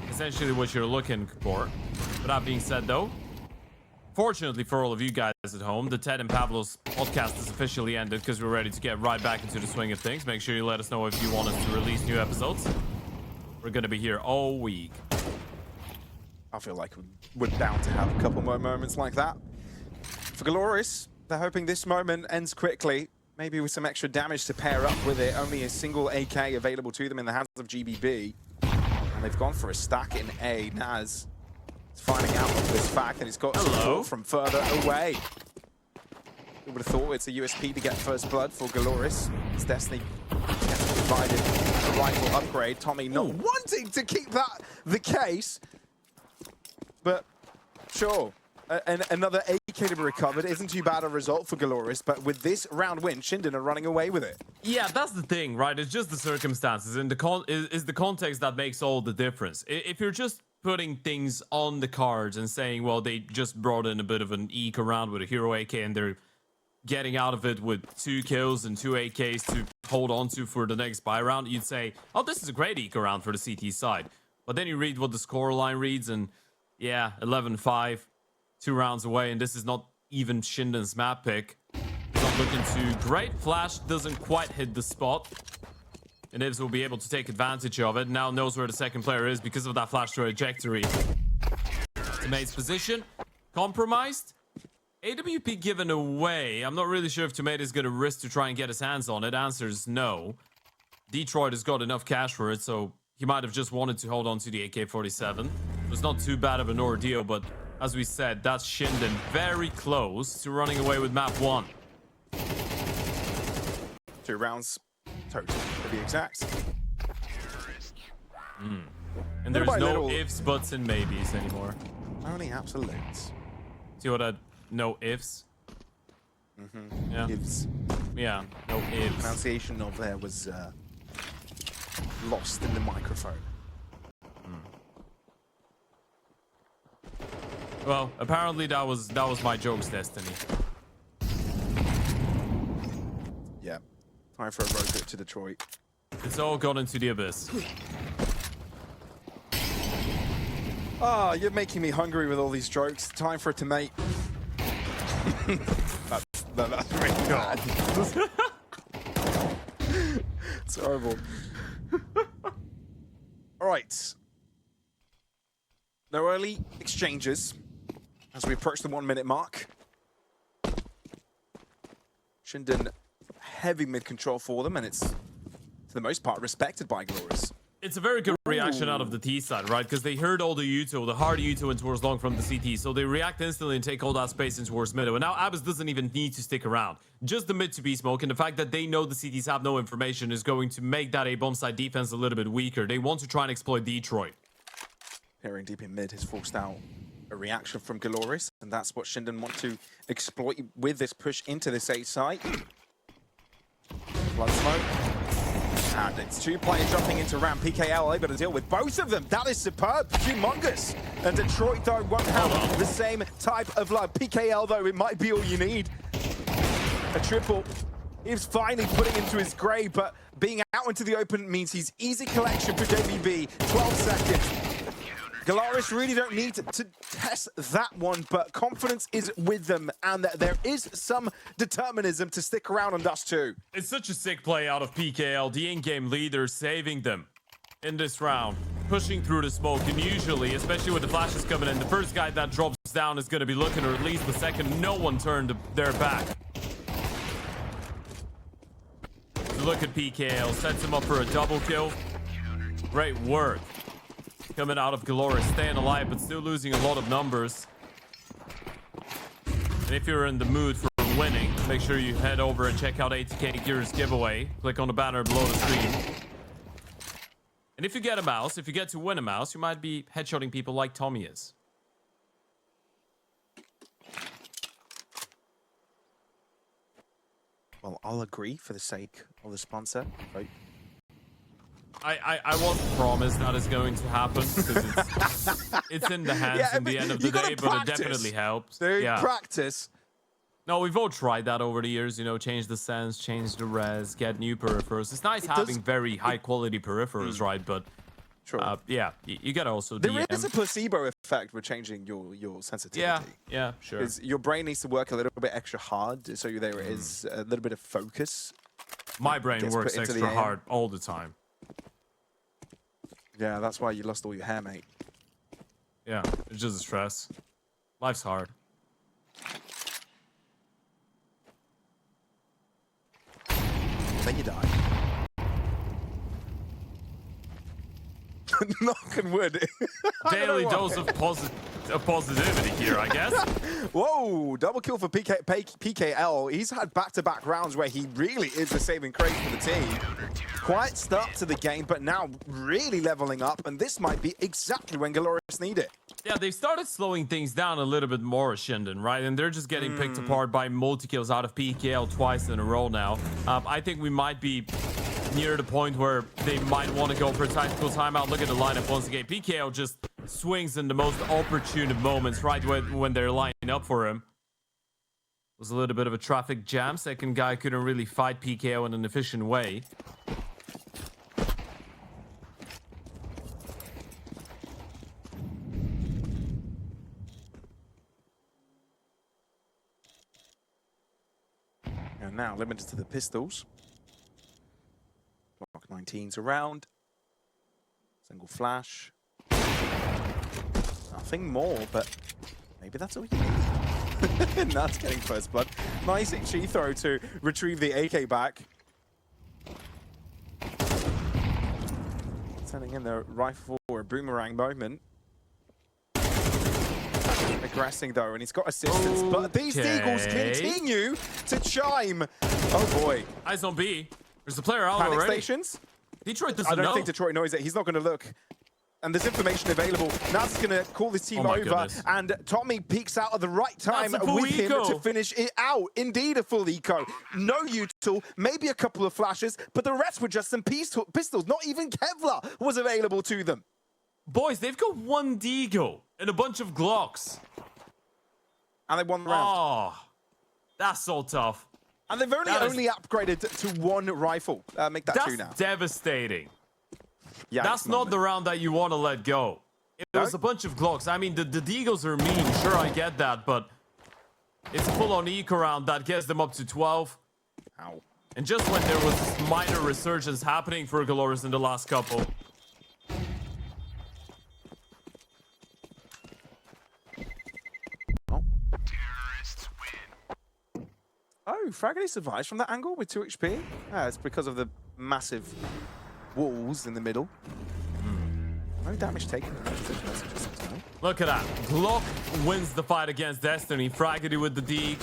essentially what you're looking for. But that being said, though, fortunately for all of you guys at home, the Ted and Pavlos podcast is officially ended because we're ready to get right back into the swing of things. Make sure you let us know if you want us to release new episodes. We're going to be here all week. I feel like we're bound to have a couple more moments like that. For Galorys, they're hoping this moment ends quickly. Maybe with some extra damage to pair up with it. Only a single AK available to them in the hands of GBB. And they've gone for a stack in A. Naz is finding out of this fact that he's got support from further away. Who would have thought it's a USP to get first blood for Galorys. It's Destiny provided a rifle upgrade. Tommy not wanting to keep that the case. But sure. Another AK to be recovered isn't too bad a result for Galorys, but with this round win, ShindeN are running away with it. Yeah, that's the thing, right? It's just the circumstances and is the context that makes all the difference. If you're just putting things on the cards and saying, well, they just brought in a bit of an eke around with a hero AK and they're getting out of it with 2 kills and 2 AKs to hold on to for the next buy round, you'd say, oh, this is a great eke around for the CT side. But then you read what the scoreline reads and yeah, 11-5. 2 rounds away, and this is not even ShindeN's map pick. It's not looking too great. Flash doesn't quite hit the spot. And Ibs will be able to take advantage of it. Now knows where the second player is because of that flash trajectory. Tomate's position. Compromised. AWP given away. I'm not really sure if Tomate is going to risk to try and get his hands on it. Answer is no. Detroit has got enough cash for it, so he might have just wanted to hold on to the AK-47. It was not too bad of an ordeal, but as we said, that's ShindeN very close to running away with map 1. 2 rounds total, to be exact. And there's no ifs, buts, and maybes anymore. Only absolutes. See what I... No ifs? Yeah. Ifs. Yeah, no ifs. Pronunciation of there was lost in the microphone. Well, apparently that was my joke's destiny. Yeah. Time for a road trip to Detroit. It's all gone into the abyss. Ah, you're making me hungry with all these jokes. Time for a tomate. that's really bad. It's horrible. All right. No early exchanges as we approach the 1-minute mark. ShindeN, heavy mid-control for them, and it's, for the most part, respected by Galorys. It's a very good reaction out of the T side, right? Because they heard all the Uto, the hard Uto in towards long from the CT, so they react instantly and take all that space in towards middle. And now Abyss doesn't even need to stick around. Just the mid to be smoke, and the fact that they know the CTs have no information is going to make that A-bomb side defense a little bit weaker. They want to try and exploit Detroit. Hearing deep in mid has forced out a reaction from Galorys, and that's what ShindeN want to exploit with this push into this A site. Blood smoke. And it's 2 players jumping into ramp. PKL able to deal with both of them. That is superb. Humongous. And Detroit, though, won't have the same type of luck. PKL, though, it might be all you need. A triple. He's finally putting into his grave, but being out into the open means he's easy collection for JBB. 12 seconds. Galorys really don't need to test that one, but confidence is with them, and there is some determinism to stick around on Dust 2. It's such a sick play out of PKL, the in-game leader, saving them in this round, pushing through the smoke, and usually, especially with the flashes coming in, the first guy that drops down is going to be looking, or at least the second. No one turned their back. Look at PKL, sets him up for a double kill. Great work coming out of Galorys, staying alive, but still losing a lot of numbers. And if you're in the mood for winning, make sure you head over and check out ATK Gears giveaway. Click on the banner below the screen. And if you get a mouse, if you get to win a mouse, you might be headshotting people like Tommy is. Well, I'll agree for the sake of the sponsor. Right? I won't promise that is going to happen because it's in the hands in the end of the day, but it definitely helps. Dude, practice. No, we've all tried that over the years, you know, change the sense, change the res, get new peripherals. It's nice having very high quality peripherals, right? But yeah, you gotta also There is a placebo effect with changing your sensitivity. Yeah, sure. Your brain needs to work a little bit extra hard, so there is a little bit of focus. My brain works extra hard all the time. Yeah, that's why you lost all your hair, mate. Yeah, it's just a stress. Life's hard. Then you die. Knock on wood. Daily dose of positivity here, I guess. Whoa, double kill for PKL. He's had back-to-back rounds where he really is the saving grace for the team. Quiet start to the game, but now really leveling up, and this might be exactly when Galorys need it. Yeah, they've started slowing things down a little bit more, ShindeN, right? And they're just getting picked apart by multi-kills out of PKL twice in a row now. I think we might be near the point where they might want to go for a tactical timeout. Look at the lineup once again. PKL just swings in the most opportune moments, right when they're lining up for him. It was a little bit of a traffic jam. Second guy couldn't really fight PKO in an efficient way. And now limited to the pistols. Block 19's around. Single flash. Nothing more, but maybe that's all you need. That's getting first blood. Nice itchy throw to retrieve the AK back. Sending in the rifle for a boomerang moment. Aggressing though, and he's got assistance, but these Deagles continue to chime. Oh boy. Eyes on B. There's a player out Panic already. Stations. Detroit doesn't know. I don't think Detroit knows it. He's not going to look. And there's information available. Naz is going to call this team over. Goodness. And Tommy peeks out at the right time with him to finish it out. Indeed, a full eco. No util, maybe a couple of flashes, but the rest were just some pistols. Not even Kevlar was available to them. Boys, they've got one Deagle and a bunch of Glocks. And they won the round. Oh, that's so tough. And they've only upgraded to one rifle. Make that two now. That's devastating. Yeah, that's not the round that you want to let go. If there was a bunch of Glocks, I mean, the Deagles are mean. Sure, I get that, but it's a full-on eco round that gets them up to 12. Ow. And just when there was minor resurgence happening for Galorys in the last couple. Oh, Fraggy survives from that angle with 2 HP. It's because of the massive walls in the middle. No damage taken. Look at that. Glock wins the fight against Destiny. Fraggy with the D.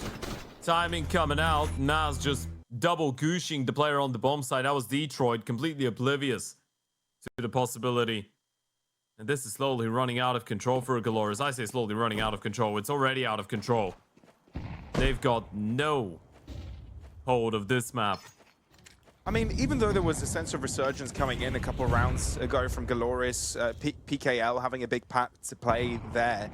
Timing coming out. Naz just double gooshing the player on the bomb side. That was Detroit, completely oblivious to the possibility. And this is slowly running out of control for Galorys. I say slowly running out of control. It's already out of control. They've got no hold of this map. I mean, even though there was a sense of resurgence coming in a couple of rounds ago from Galorys, PKL having a big part to play there,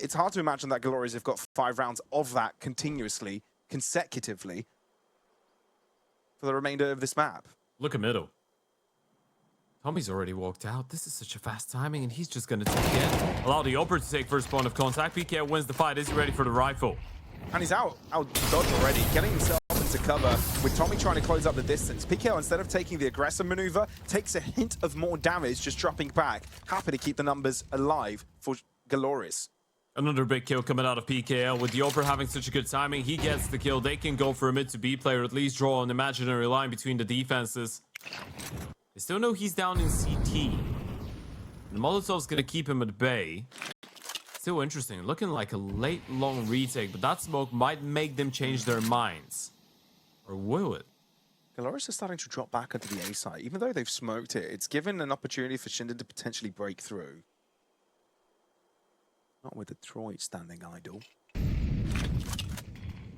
it's hard to imagine that Galorys have got 5 rounds of that continuously, consecutively, for the remainder of this map. Look at middle. Tommy's already walked out. This is such a fast timing, and he's just going to take it. Allow the Oper to take first point of contact. PKL wins the fight. Is he ready for the rifle? And he's out dodge already, getting himself into cover with Tommy trying to close up the distance. PKL, instead of taking the aggressive maneuver, takes a hint of more damage, just dropping back. Happy to keep the numbers alive for Galorys. Another big kill coming out of PKL. With the Oper having such a good timing, he gets the kill. They can go for a mid to B player, at least draw an imaginary line between the defenses. They still know he's down in CT. The Molotov's going to keep him at bay. Still interesting. Looking like a late long retake, but that smoke might make them change their minds. Or will it? Galorys is starting to drop back onto the A side. Even though they've smoked it, it's given an opportunity for ShindeN to potentially break through. Not with Detroit standing idle.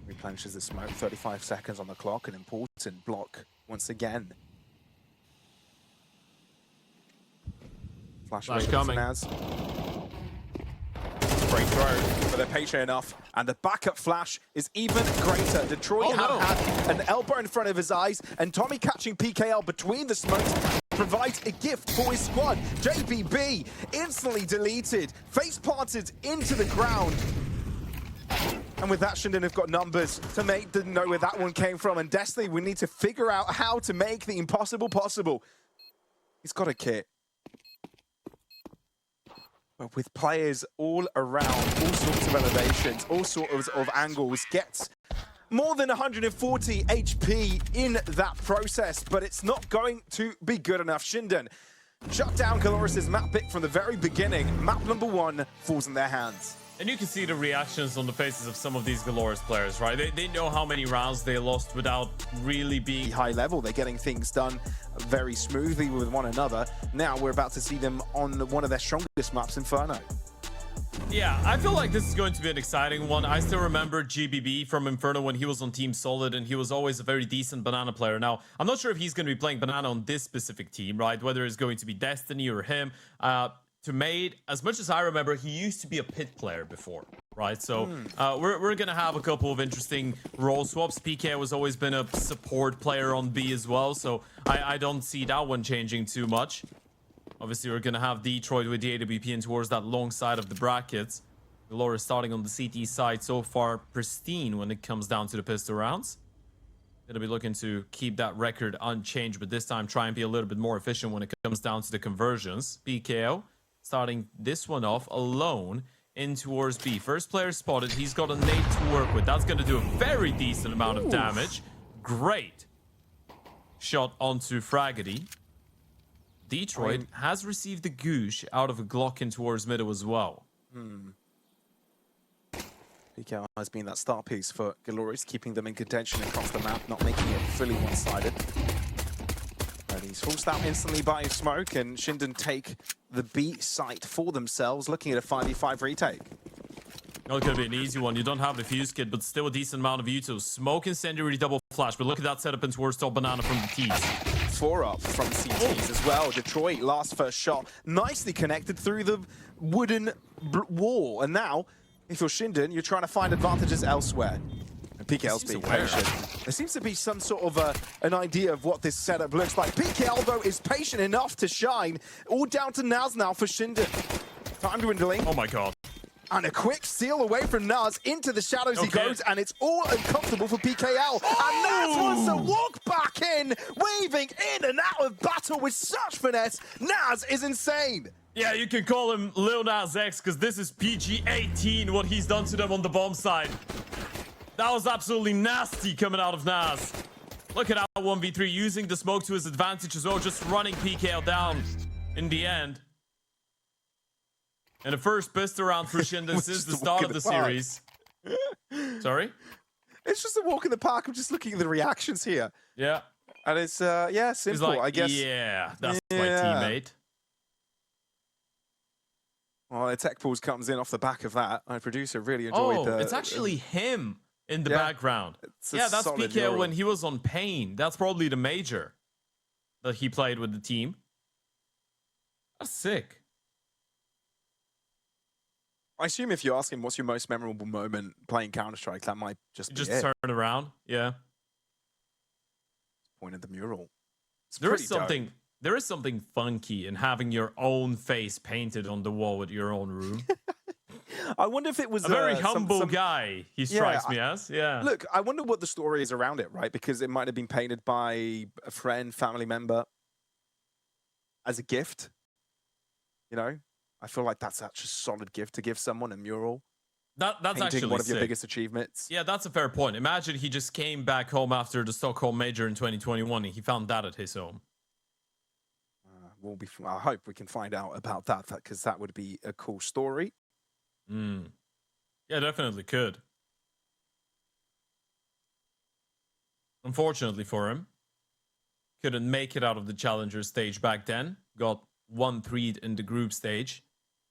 Replenishes the smoke, 35 seconds on the clock, an important block once again. Flash coming. Great throw, but they're patient enough, and the backup flash is even greater. Detroit had an elbow in front of his eyes, and Tommy catching PKL between the smokes provides a gift for his squad. JBB instantly deleted, face planted into the ground. And with that, ShindeN have got numbers to make them know where that one came from. And Destiny, we need to figure out how to make the impossible possible. He's got a kit. But with players all around, all sorts of elevations, all sorts of angles, gets more than 140 HP in that process, but it's not going to be good enough. ShindeN shut down Galorys' map pick from the very beginning. Map number 1 falls in their hands. And you can see the reactions on the faces of some of these Galorys players, right? They know how many rounds they lost without really being high level. They're getting things done very smoothly with one another. Now we're about to see them on one of their strongest maps, Inferno. Yeah, I feel like this is going to be an exciting one. I still remember GBB from Inferno when he was on Team Solid, and he was always a very decent Banana player. Now, I'm not sure if he's going to be playing Banana on this specific team, right? Whether it's going to be Destiny or him. To Made, as much as I remember, he used to be a pit player before, right? So we're gonna have a couple of interesting role swaps. PK has always been a support player on B as well, so I don't see that one changing too much. Obviously, we're gonna have Detroit with the AWP in towards that long side of the brackets. Galorys starting on the CT side so far pristine when it comes down to the pistol rounds. Gonna be looking to keep that record unchanged, but this time try and be a little bit more efficient when it comes down to the conversions. PKO starting this one off alone in towards B. First player spotted. He's got a nade to work with. That's going to do a very decent amount of damage. Great shot onto Fragedy. Detroit has received the goosh out of a Glock in towards middle as well. PK has been that start piece for Galorys, keeping them in contention across the map, not making it fully one-sided. And he's forced out instantly by his smoke, and ShindeN take the B site for themselves, looking at a 5v5 retake. Not going to be an easy one. You don't have the fuse kit, but still a decent amount of util. Smoke, incendiary, double flash, but look at that setup in towards top Banana from the T's. 4 up from CTs as well. Detroit, last first shot, nicely connected through the wooden wall. And now, if you're ShindeN, you're trying to find advantages elsewhere. And PKL's being patient. There seems to be some sort of an idea of what this setup looks like. PKL, though, is patient enough to shine. All down to Naz now for ShindeN. Time dwindling. Oh my god. And a quick steal away from Naz. Into the shadows he goes, and it's all uncomfortable for PKL. And Naz wants to walk back in, waving in and out of battle with such finesse. Naz is insane. Yeah, you can call him Lil Nas X, because this is PG-18, what he's done to them on the bomb side. That was absolutely nasty coming out of Naz. Look at that 1v3, using the smoke to his advantage as well, just running PKL down in the end. And the first pistol round for ShindeN since the start of the series. Sorry? It's just a walk in the park. I'm just looking at the reactions here. Yeah. And it's, yeah, simple, like, I guess. Yeah, that's my teammate. Well, the tech pulse comes in off the back of that. Our producer really enjoyed the... it's actually him in the background. Yeah, that's PK when he was on Pain. That's probably the major that he played with the team. That's sick. I assume if you ask him what's your most memorable moment playing Counter-Strike, that might just be turn around. Yeah. Point at the mural. There is something funky in having your own face painted on the wall with your own room. I wonder if it was a very humble guy. He strikes me as. Yeah. Look, I wonder what the story is around it, right? Because it might have been painted by a friend, family member, as a gift. You know, I feel like that's such a solid gift to give someone, a mural. That's actually one of your biggest achievements. Yeah, that's a fair point. Imagine he just came back home after the Stockholm Major in 2021 and he found that at his home. I hope we can find out about that, because that would be a cool story. Yeah, definitely could. Unfortunately for him, couldn't make it out of the challenger stage back then. Got 1-3'd in the group stage.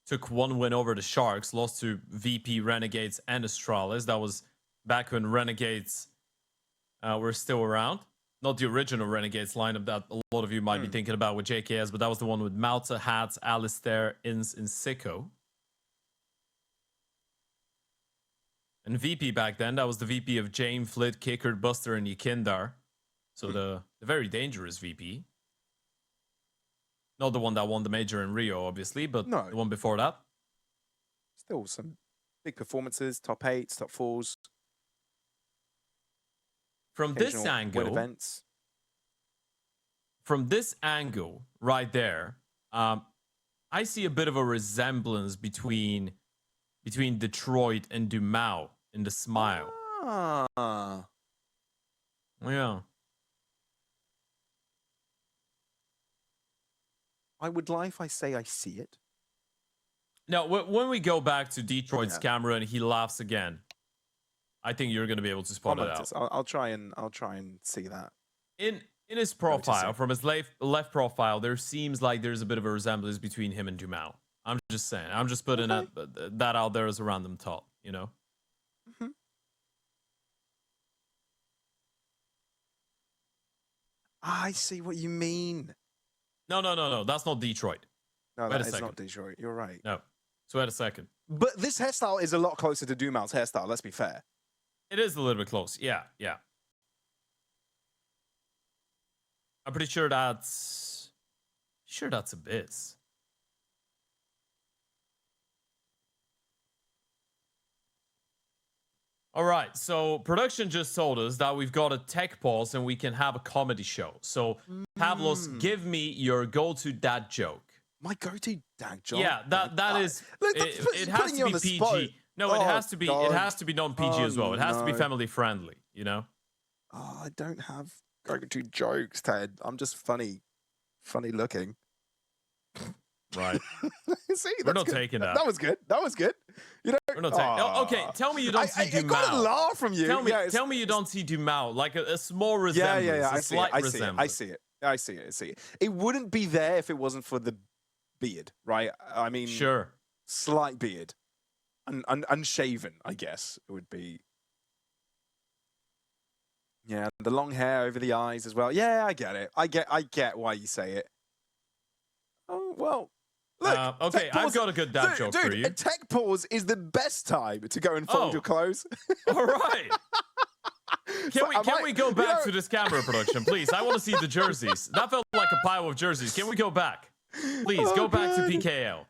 Took 1 win over the Sharks. Lost to VP, Renegades, and Astralis. That was back when Renegades were still around. Not the original Renegades lineup that a lot of you might be thinking about with JKS, but that was the one with Malta, Hats, Alistair, Ins, and Sicko. And VP back then, that was the VP of Jane, Flit, Kicker, Buster, and Yekindar. So the very dangerous VP. Not the one that won the major in Rio, obviously, but No. the one before that. Still some big performances, top 8s, top 4s. From this angle, events. From this angle right there, I see a bit of a resemblance between Detroit and Dumao in the smile. Ah. Yeah. I would lie if I say I see it. Now, when we go back to Detroit's camera and he laughs again, I think you're going to be able to spot it out. I'll try and see that. In his profile, from his left profile, there seems like there's a bit of a resemblance between him and Dumao. I'm just saying. I'm just putting that out there as a random thought, you know? I see what you mean. No. That's not Detroit. No, that is not Detroit. You're right. No. So wait a second. But this hairstyle is a lot closer to Dumao's hairstyle, let's be fair. It is a little bit close. Yeah. I'm pretty sure that's Abyss. All right, so production just told us that we've got a tech pause and we can have a comedy show. So, Pavlos, give me your go-to dad joke. My go-to dad joke? Yeah, that is. It has to be PG. Spot. No, it has to be. God. It has to be non-PG as well. It has to be family friendly. You know. Oh, I don't have go-to jokes, Ted. I'm just funny looking. Right. See, we're not taking that. That was good. You know, we're not taking. Okay, tell me you don't see Dumao. I got a laugh from you. Tell me you don't see Dumao, like a small resemblance. Yeah. A slight resemblance. I see it. It wouldn't be there if it wasn't for the beard, right? I mean, sure. Slight beard, unshaven, I guess it would be. Yeah, the long hair over the eyes as well. Yeah, I get it. I get why you say it. Oh well. Look, okay, I've got a good dad joke for you. A tech pause is the best time to go and fold your clothes. All right. Can we go back to this camera production, please? I want to see the jerseys. That felt like a pile of jerseys. Can we go back? Please, go back to PKL.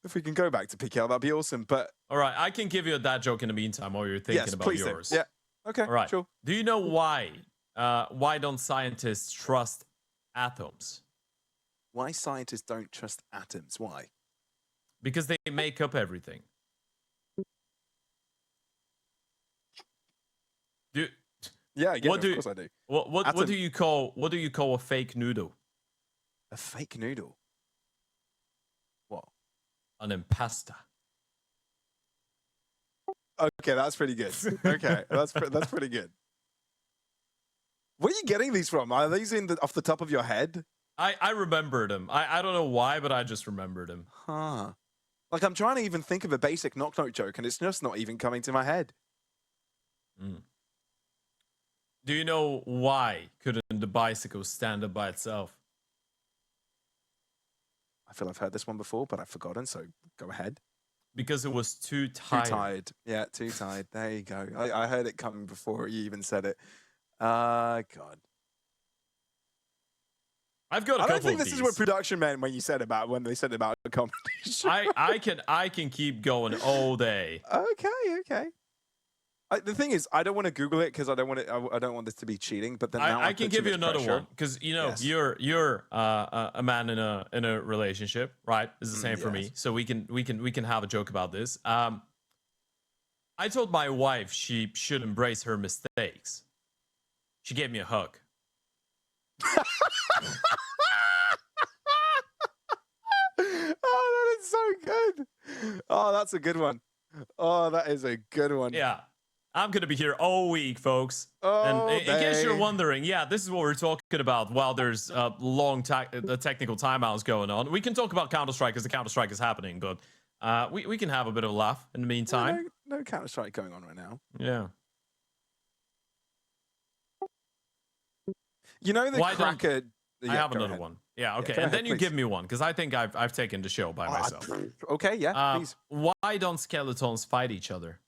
If we can go back to PKL, that'd be awesome. But all right, I can give you a dad joke in the meantime while you're thinking about yours. Do. Yeah. Okay. All right. Sure. Do you know why? Why don't scientists trust atoms? Why scientists don't trust atoms? Why? Because they make up everything. Yeah, of course I do. What do you call a fake noodle? A fake noodle? What? An impasta. Okay, that's pretty good. Okay, that's pretty good. Where are you getting these from? Are these off the top of your head? I remembered him. I don't know why, but I just remembered him. Huh. Like, I'm trying to even think of a basic knock-knock joke, and it's just not even coming to my head. Do you know why couldn't the bicycle stand up by itself? I feel I've heard this one before, but I've forgotten, so go ahead. Because it was too tired. Too tired. Yeah, too tired. There you go. I heard it coming before you even said it. God. I've got a couple of these. I don't think this is what production meant when they said about a comedy show. I can keep going all day. Okay. The thing is, I don't want to Google it because I don't want this to be cheating. But then I can give you another one because you're a man in a relationship, right? It's the same for me, so we can have a joke about this. I told my wife she should embrace her mistakes. She gave me a hug. Oh, that is so good. Oh, that's a good one. Oh, that is a good one. Yeah. I'm going to be here all week, folks. Oh, and in case you're wondering, yeah, this is what we're talking about while there's long technical timeouts going on. We can talk about Counter-Strike because the Counter-Strike is happening, but we can have a bit of a laugh in the meantime. No Counter-Strike going on right now. Yeah. You know the cracker... I have another one. Yeah, okay. Yeah, and then ahead, you please. give me one, because I think I've taken the show by myself. Okay, yeah, please. Why don't skeletons fight each other?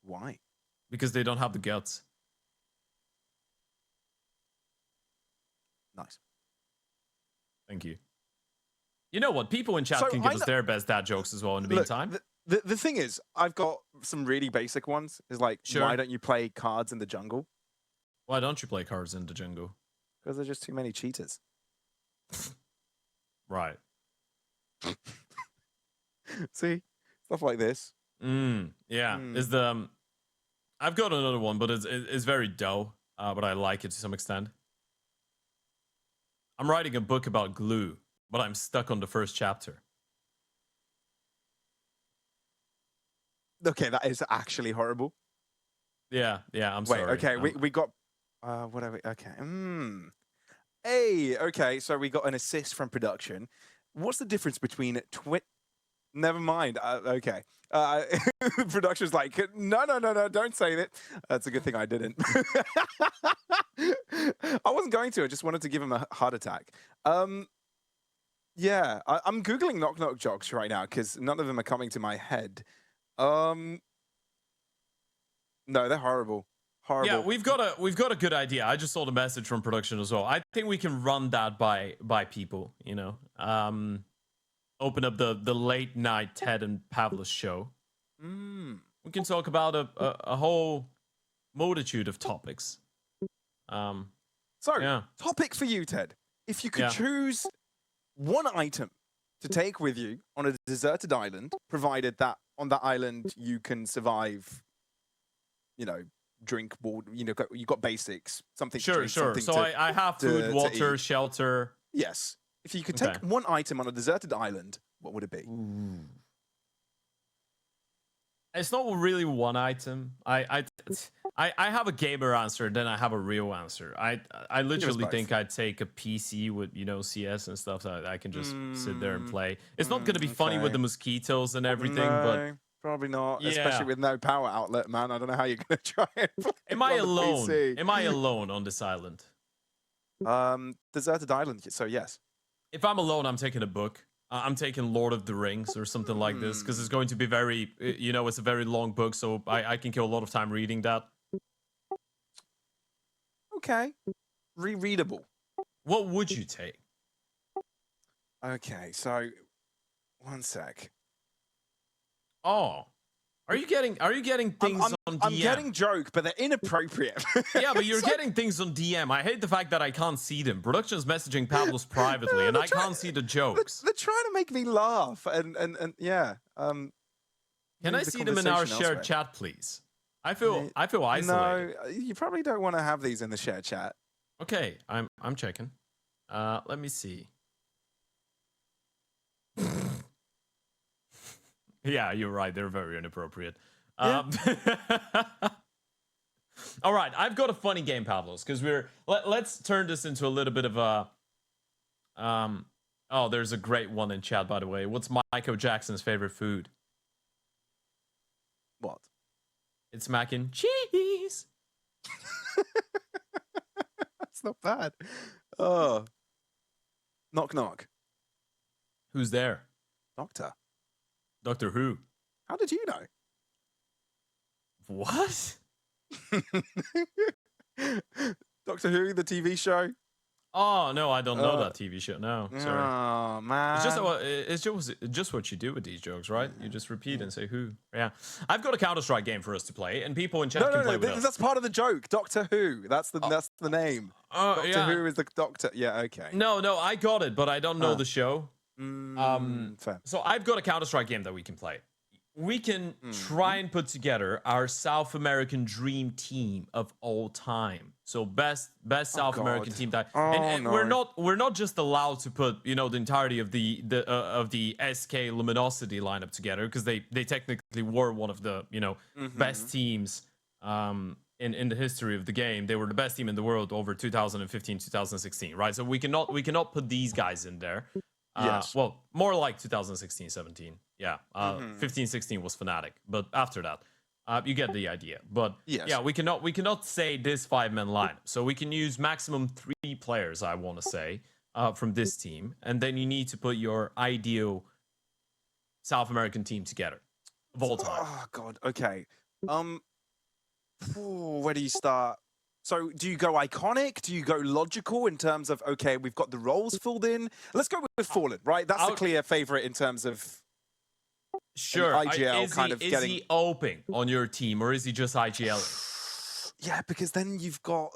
Why? Because they don't have the guts. Nice. Thank you. You know what? People in chat can give us their best dad jokes as well in the meantime. The thing is, I've got some really basic ones. Is like, why don't you play cards in the jungle? Why don't you play cards in the jungle? Because there's just too many cheaters. Right. See? Stuff like this. Yeah. Is the I've got another one, but it's very dull, but I like it to some extent. I'm writing a book about glue, but I'm stuck on the first chapter. Okay, that is actually horrible. Yeah, I'm sorry. Okay, we got what are we? Okay. Hey, okay, so we got an assist from production. What's the difference between Never mind. Okay. Production's like, no, don't say that. That's a good thing I didn't. I wasn't going to. I just wanted to give him a heart attack. Yeah, I'm Googling knock-knock jokes right now because none of them are coming to my head. No, they're horrible. Horrible. Yeah, we've got a good idea. I just saw the message from production as well. I think we can run that by people, you know. Open up the late night Ted and Pavlos show. We can talk about a whole multitude of topics. Topic for you, Ted. If you could choose one item to take with you on a deserted island, provided that on that island you can survive, you know, drink water, you know, you got basics, something. Sure. So I have food, water, shelter. Yes. If you could take one item on a deserted island, what would it be? It's not really one item. I have a gamer answer, then I have a real answer. I literally think I'd take a PC with, you know, CS and stuff so I can just sit there and play. It's not going to be funny with the mosquitoes and everything, but probably not, especially with no power outlet, man. I don't know how you're going to try and play. Am I alone? Am I alone on this island? Deserted island, so yes. If I'm alone, I'm taking a book. I'm taking Lord of the Rings or something like this because it's going to be very, you know, it's a very long book, so I can kill a lot of time reading that. Okay. Rereadable. What would you take? Okay, so one sec. Oh. Are you getting things on DM? I'm getting joke, but they're inappropriate. Yeah, but you're getting things on DM. I hate the fact that I can't see them. Production's messaging Pavlos privately, and I can't see the jokes. They're trying to make me laugh, and yeah. Can I see them in our shared chat, please? I feel isolated. No, you probably don't want to have these in the shared chat. Okay, I'm checking. Let me see. Yeah, you're right. They're very inappropriate. Yeah. All right, I've got a funny game, Pavlos, because let's turn this into a little bit of a. Oh, there's a great one in chat, by the way. What's Michael Jackson's favorite food? What? It's mac and cheese. That's not bad. Oh. Knock knock. Who's there? Doctor. Doctor Who. How did you know? What? Doctor Who, the TV show? Oh, no, I don't know that TV show. No, sorry. Oh, man. It's just what you do with these jokes, right? You just repeat and say who. Yeah. I've got a Counter-Strike game for us to play, and people in chat can play with us. That's part of the joke. Doctor Who. That's the name. Doctor Who is the doctor. Yeah, okay. No, I got it, but I don't know the show. Fair. So I've got a Counter-Strike game that we can play. We can try and put together our South American dream team of all time. So best South American team that, and we're not just allowed to put the entirety of the SK Luminosity lineup together, because they technically were one of the best teams in the history of the game. They were the best team in the world over 2015 2016, right? So we cannot put these guys in there. Yes. Well, more like 2016, 17. Yeah. 15, 16 was Fnatic. But after that, you get the idea. But yes. Yeah, we cannot say this 5-man lineup. So we can use maximum 3 players, I want to say, from this team. And then you need to put your ideal South American team together of all time. Oh, God. Okay. Where do you start? So do you go iconic? Do you go logical in terms of, okay, we've got the roles filled in? Let's go with Fallen, right? That's a clear favorite in terms of IGL Is he open on your team, or is he just IGL? Yeah, because then you've got,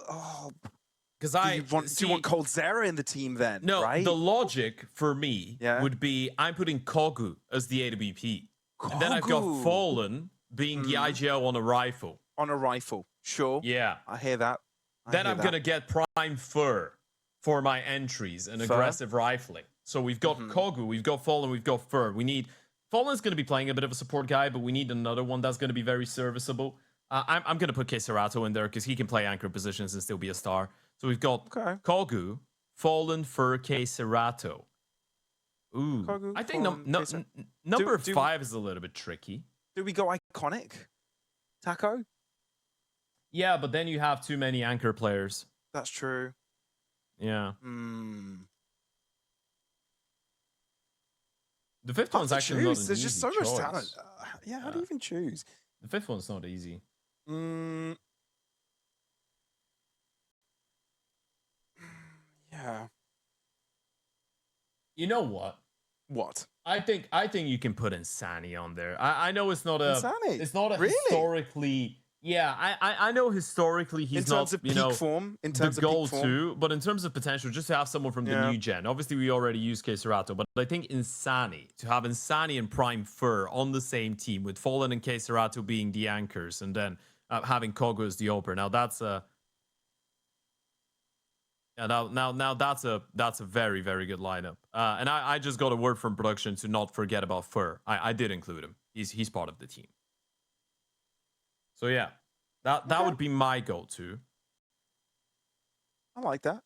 do you want Cold Zera in the team then? No, right? The logic for me would be I'm putting Kogu as the AWP. And then I've got Fallen being the IGL on a rifle. On a rifle, sure. Yeah. I hear that. Then I'm going to get Prime Fur for my entries and aggressive rifling. So we've got Kogu, we've got Fallen, we've got Fur. Fallen's going to be playing a bit of a support guy, but we need another one that's going to be very serviceable. I'm going to put Keserato in there because he can play anchor positions and still be a star. So we've got Kogu, Fallen, Fur, Keserato. Ooh. Kogu, I think number 5 is a little bit tricky. Do we go iconic? Taco? Yeah, but then you have too many anchor players. That's true. Yeah. The 5th one's actually not an easy There's just so much choice. talent. Yeah, how do you even choose? The 5th one's not easy. Yeah. You know what? What? I think you can put Insani on there. I know it's not a Insani? It's not a Really? historically. Yeah, I know historically he's not in terms of peak form, in terms the of goal peak form. too, but in terms of potential, just to have someone from the new gen. Obviously, we already used Keserato, but I think Insani, to have Insani and Prime Fur on the same team with Fallen and Keserato being the anchors, and then having Kogu as the opener. Now that's a that's a very, very good lineup. And I just got a word from production to not forget about Fur. I did include him. He's part of the team. So yeah, that would be my go-to. I like that.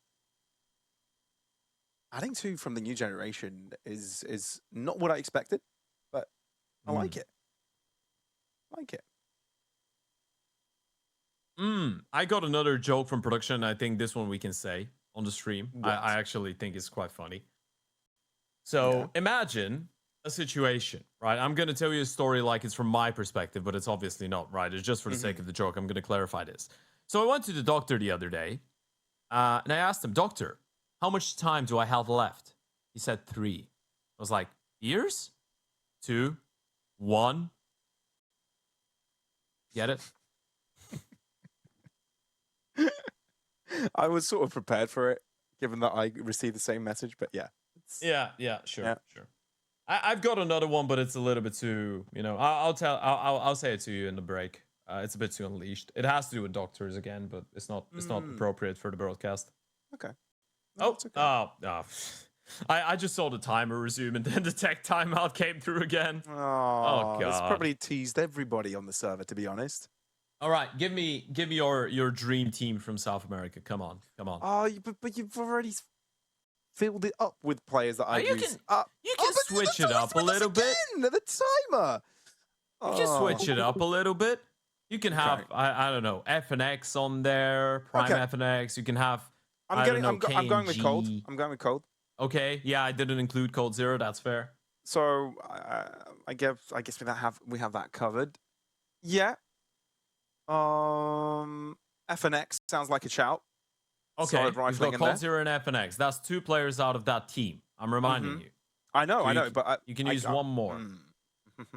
Adding 2 from the new generation is not what I expected, but I like it. I got another joke from production. I think this one we can say on the stream. I actually think it's quite funny. So imagine a situation, right? I'm going to tell you a story like it's from my perspective, but it's obviously not, right? It's just for the sake of the joke. I'm going to clarify this. So I went to the doctor the other day, and I asked him, "Doctor, how much time do I have left?" He said 3. I was like, years? 2, 1. Get it? I was sort of prepared for it, given that I received the same message, but yeah. Sure. I've got another one, but it's a little bit too, I'll say it to you in the break. It's a bit too unleashed. It has to do with doctors again, but it's not appropriate for the broadcast. Okay. No, I just saw the timer resume, and then the tech timeout came through again. Oh God. It's probably teased everybody on the server, to be honest. All right, give me your dream team from South America. Come on. Oh, but you've already filled it up with players that I use. You can switch it up a little bit. The timer. You can switch it up a little bit. You can have I don't know, FNX on there, Prime FNX. You can have I'm going with Cold. I'm going with Cold. Okay, yeah, I didn't include Cold Zero. That's fair. So I guess we have that covered. Yeah. FNX sounds like a shout. Okay, you've got Cold Zero and FNX. That's 2 players out of that team. I'm reminding you. I know, but you can use one more. It's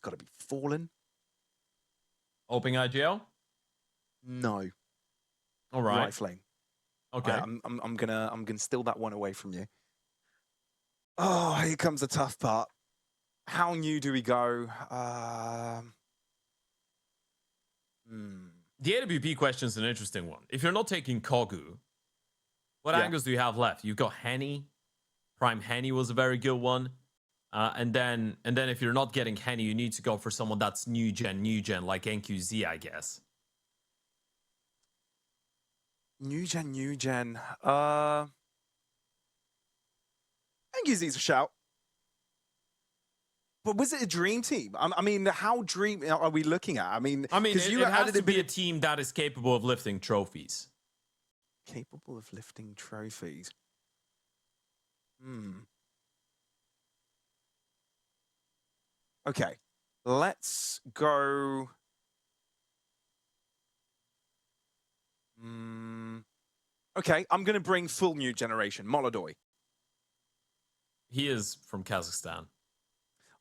got to be Fallen. Opening IGL? No. All right. Rifling. Okay. I'm gonna steal that one away from you. Oh, here comes the tough part. How new do we go? The AWP question is an interesting one. If you're not taking Kogu, what angles do you have left? You've got Henny. Prime Henny was a very good one. And then if you're not getting Henny, you need to go for someone that's new gen, like NQZ, I guess. New gen. NQZ's a shout. But was it a dream team? I mean, how dream are we looking at? I mean, it has to be a team that is capable of lifting trophies. Capable of lifting trophies. Okay, let's go. Okay, I'm going to bring full new generation, Molodoy. He is from Kazakhstan.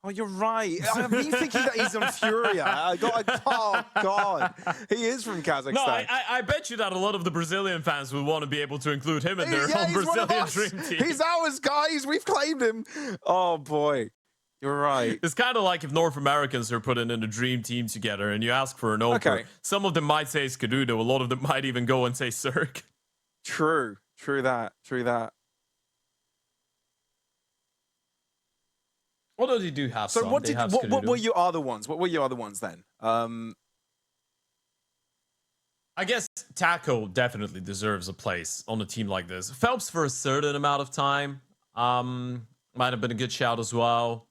Oh, you're right. I've been thinking that he's on Furia. Oh, God. He is from Kazakhstan. No, I bet you that a lot of the Brazilian fans would want to be able to include him in their own Brazilian dream team. He's ours, guys. We've claimed him. Oh, boy. You're right. It's kind of like if North Americans are putting in a dream team together and you ask for an opener. Okay. Some of them might say Skadudo. A lot of them might even go and say Cirque. True that. Although they do have so some. What were your other ones? What were your other ones then? I guess Taco definitely deserves a place on a team like this. Phelps for a certain amount of time. Might have been a good shout as well.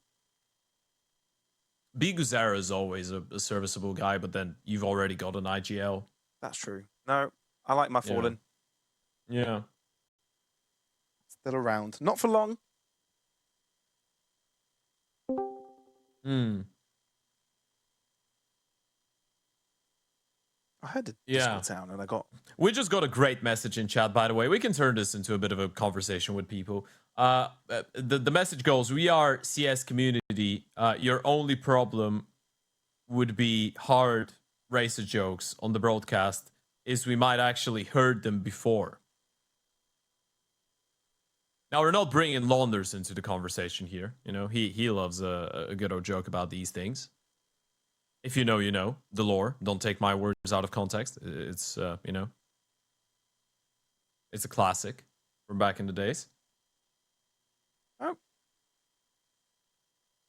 B. Guzera is always a serviceable guy, but then you've already got an IGL. That's true. No, I like my Fallen. Yeah. Still around. Not for long. I heard the Discord sound and I got... We just got a great message in chat, by the way. We can turn this into a bit of a conversation with people. The message goes, we are CS community. Your only problem would be hard racer jokes on the broadcast is we might actually heard them before. Now, we're not bringing Launders into the conversation here. You know, he loves a good old joke about these things. If you know, you know. The lore. Don't take my words out of context. It's, you know. It's a classic from back in the days. Oh.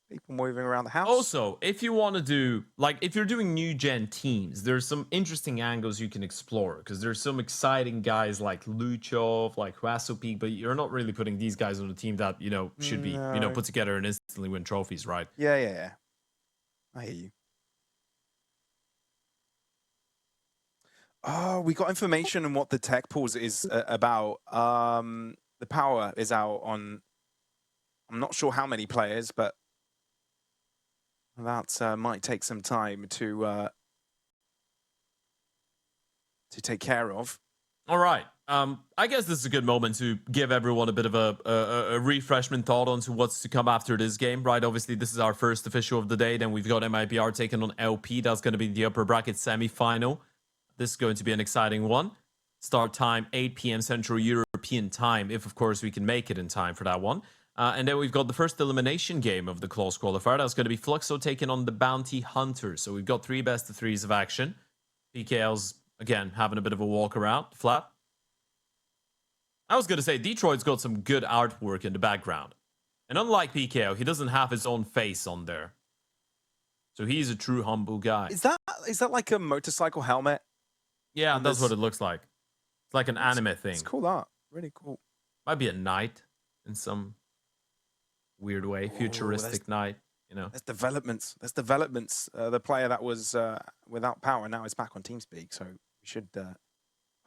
People moving around the house. Also, if you want to do, like, if you're doing new gen teams, there's some interesting angles you can explore. Because there's some exciting guys like Luchov, like Huasopeak, but you're not really putting these guys on a team that, you know, should be, you know, put together and instantly win trophies, right? Yeah. I hear you. Oh, we got information on what the tech pause is about. The power is out on, I'm not sure how many players, but that might take some time to take care of. All right. I guess this is a good moment to give everyone a bit of a refreshment thought onto what's to come after this game, right? Obviously, this is our first official of the day. Then we've got MIBR taking on LP. That's going to be the upper bracket semi-final. This is going to be an exciting one. Start time, 8 p.m. Central European time, if, of course, we can make it in time for that one. And then we've got the first elimination game of the Closed Qualifier. That's going to be Fluxo taking on the Bounty Hunter. So we've got 3 best of 3s of action. PKL's, again, having a bit of a walk around. Flat. I was going to say, Detroit's got some good artwork in the background. And unlike PKL, he doesn't have his own face on there. So he's a true humble guy. Is that like a motorcycle helmet? Yeah, that's what it looks like. It's like an anime thing. It's cool art. Really cool. Might be a knight in some weird way. Futuristic knight, you know. There's developments. The player that was without power now is back on TeamSpeak. So we should,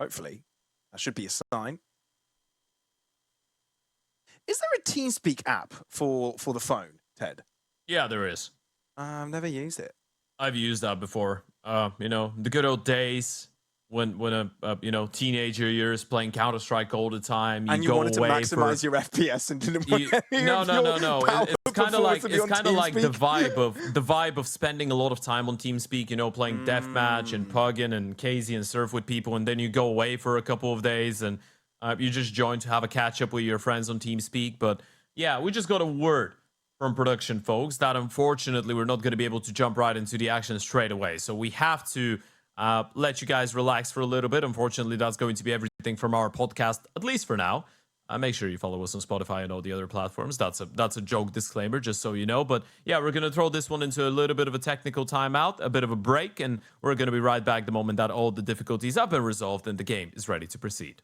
hopefully, that should be a sign. Is there a TeamSpeak app for the phone, Ted? Yeah, there is. I've never used it. I've used that before. You know, the good old days when a you know, teenager years playing Counter-Strike all the time. You wanted to maximize your FPS and didn't want No. It's kind of like the vibe of spending a lot of time on TeamSpeak. You know, playing deathmatch and pugging and KZ and surf with people, and then you go away for a couple of days and you just join to have a catch up with your friends on TeamSpeak. But yeah, we just got a word from production folks that unfortunately we're not going to be able to jump right into the action straight away. So we have to let you guys relax for a little bit. Unfortunately, that's going to be everything from our podcast, at least for now. Make sure you follow us on Spotify and all the other platforms. That's a joke disclaimer, just so you know. But yeah, we're going to throw this one into a little bit of a technical timeout, a bit of a break, and we're going to be right back the moment that all the difficulties have been resolved and the game is ready to proceed.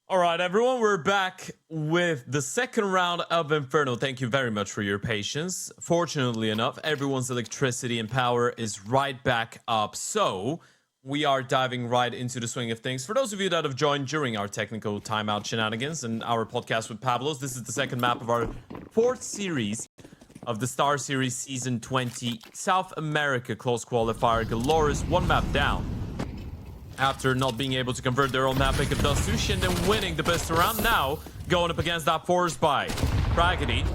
All right, everyone, we're back with the second round of Inferno. Thank you very much for your patience. Fortunately enough, everyone's electricity and power is right back up. So we are diving right into the swing of things. For those of you that have joined during our technical timeout shenanigans and our podcast with Pablos, this is the second map of our fourth series of the StarSeries Season 20 South America Closed Qualifier. Galorys one map down. After not being able to convert their own map pick of Dust 2, ShindeN winning the best round. Now going up against that force by Raggedy.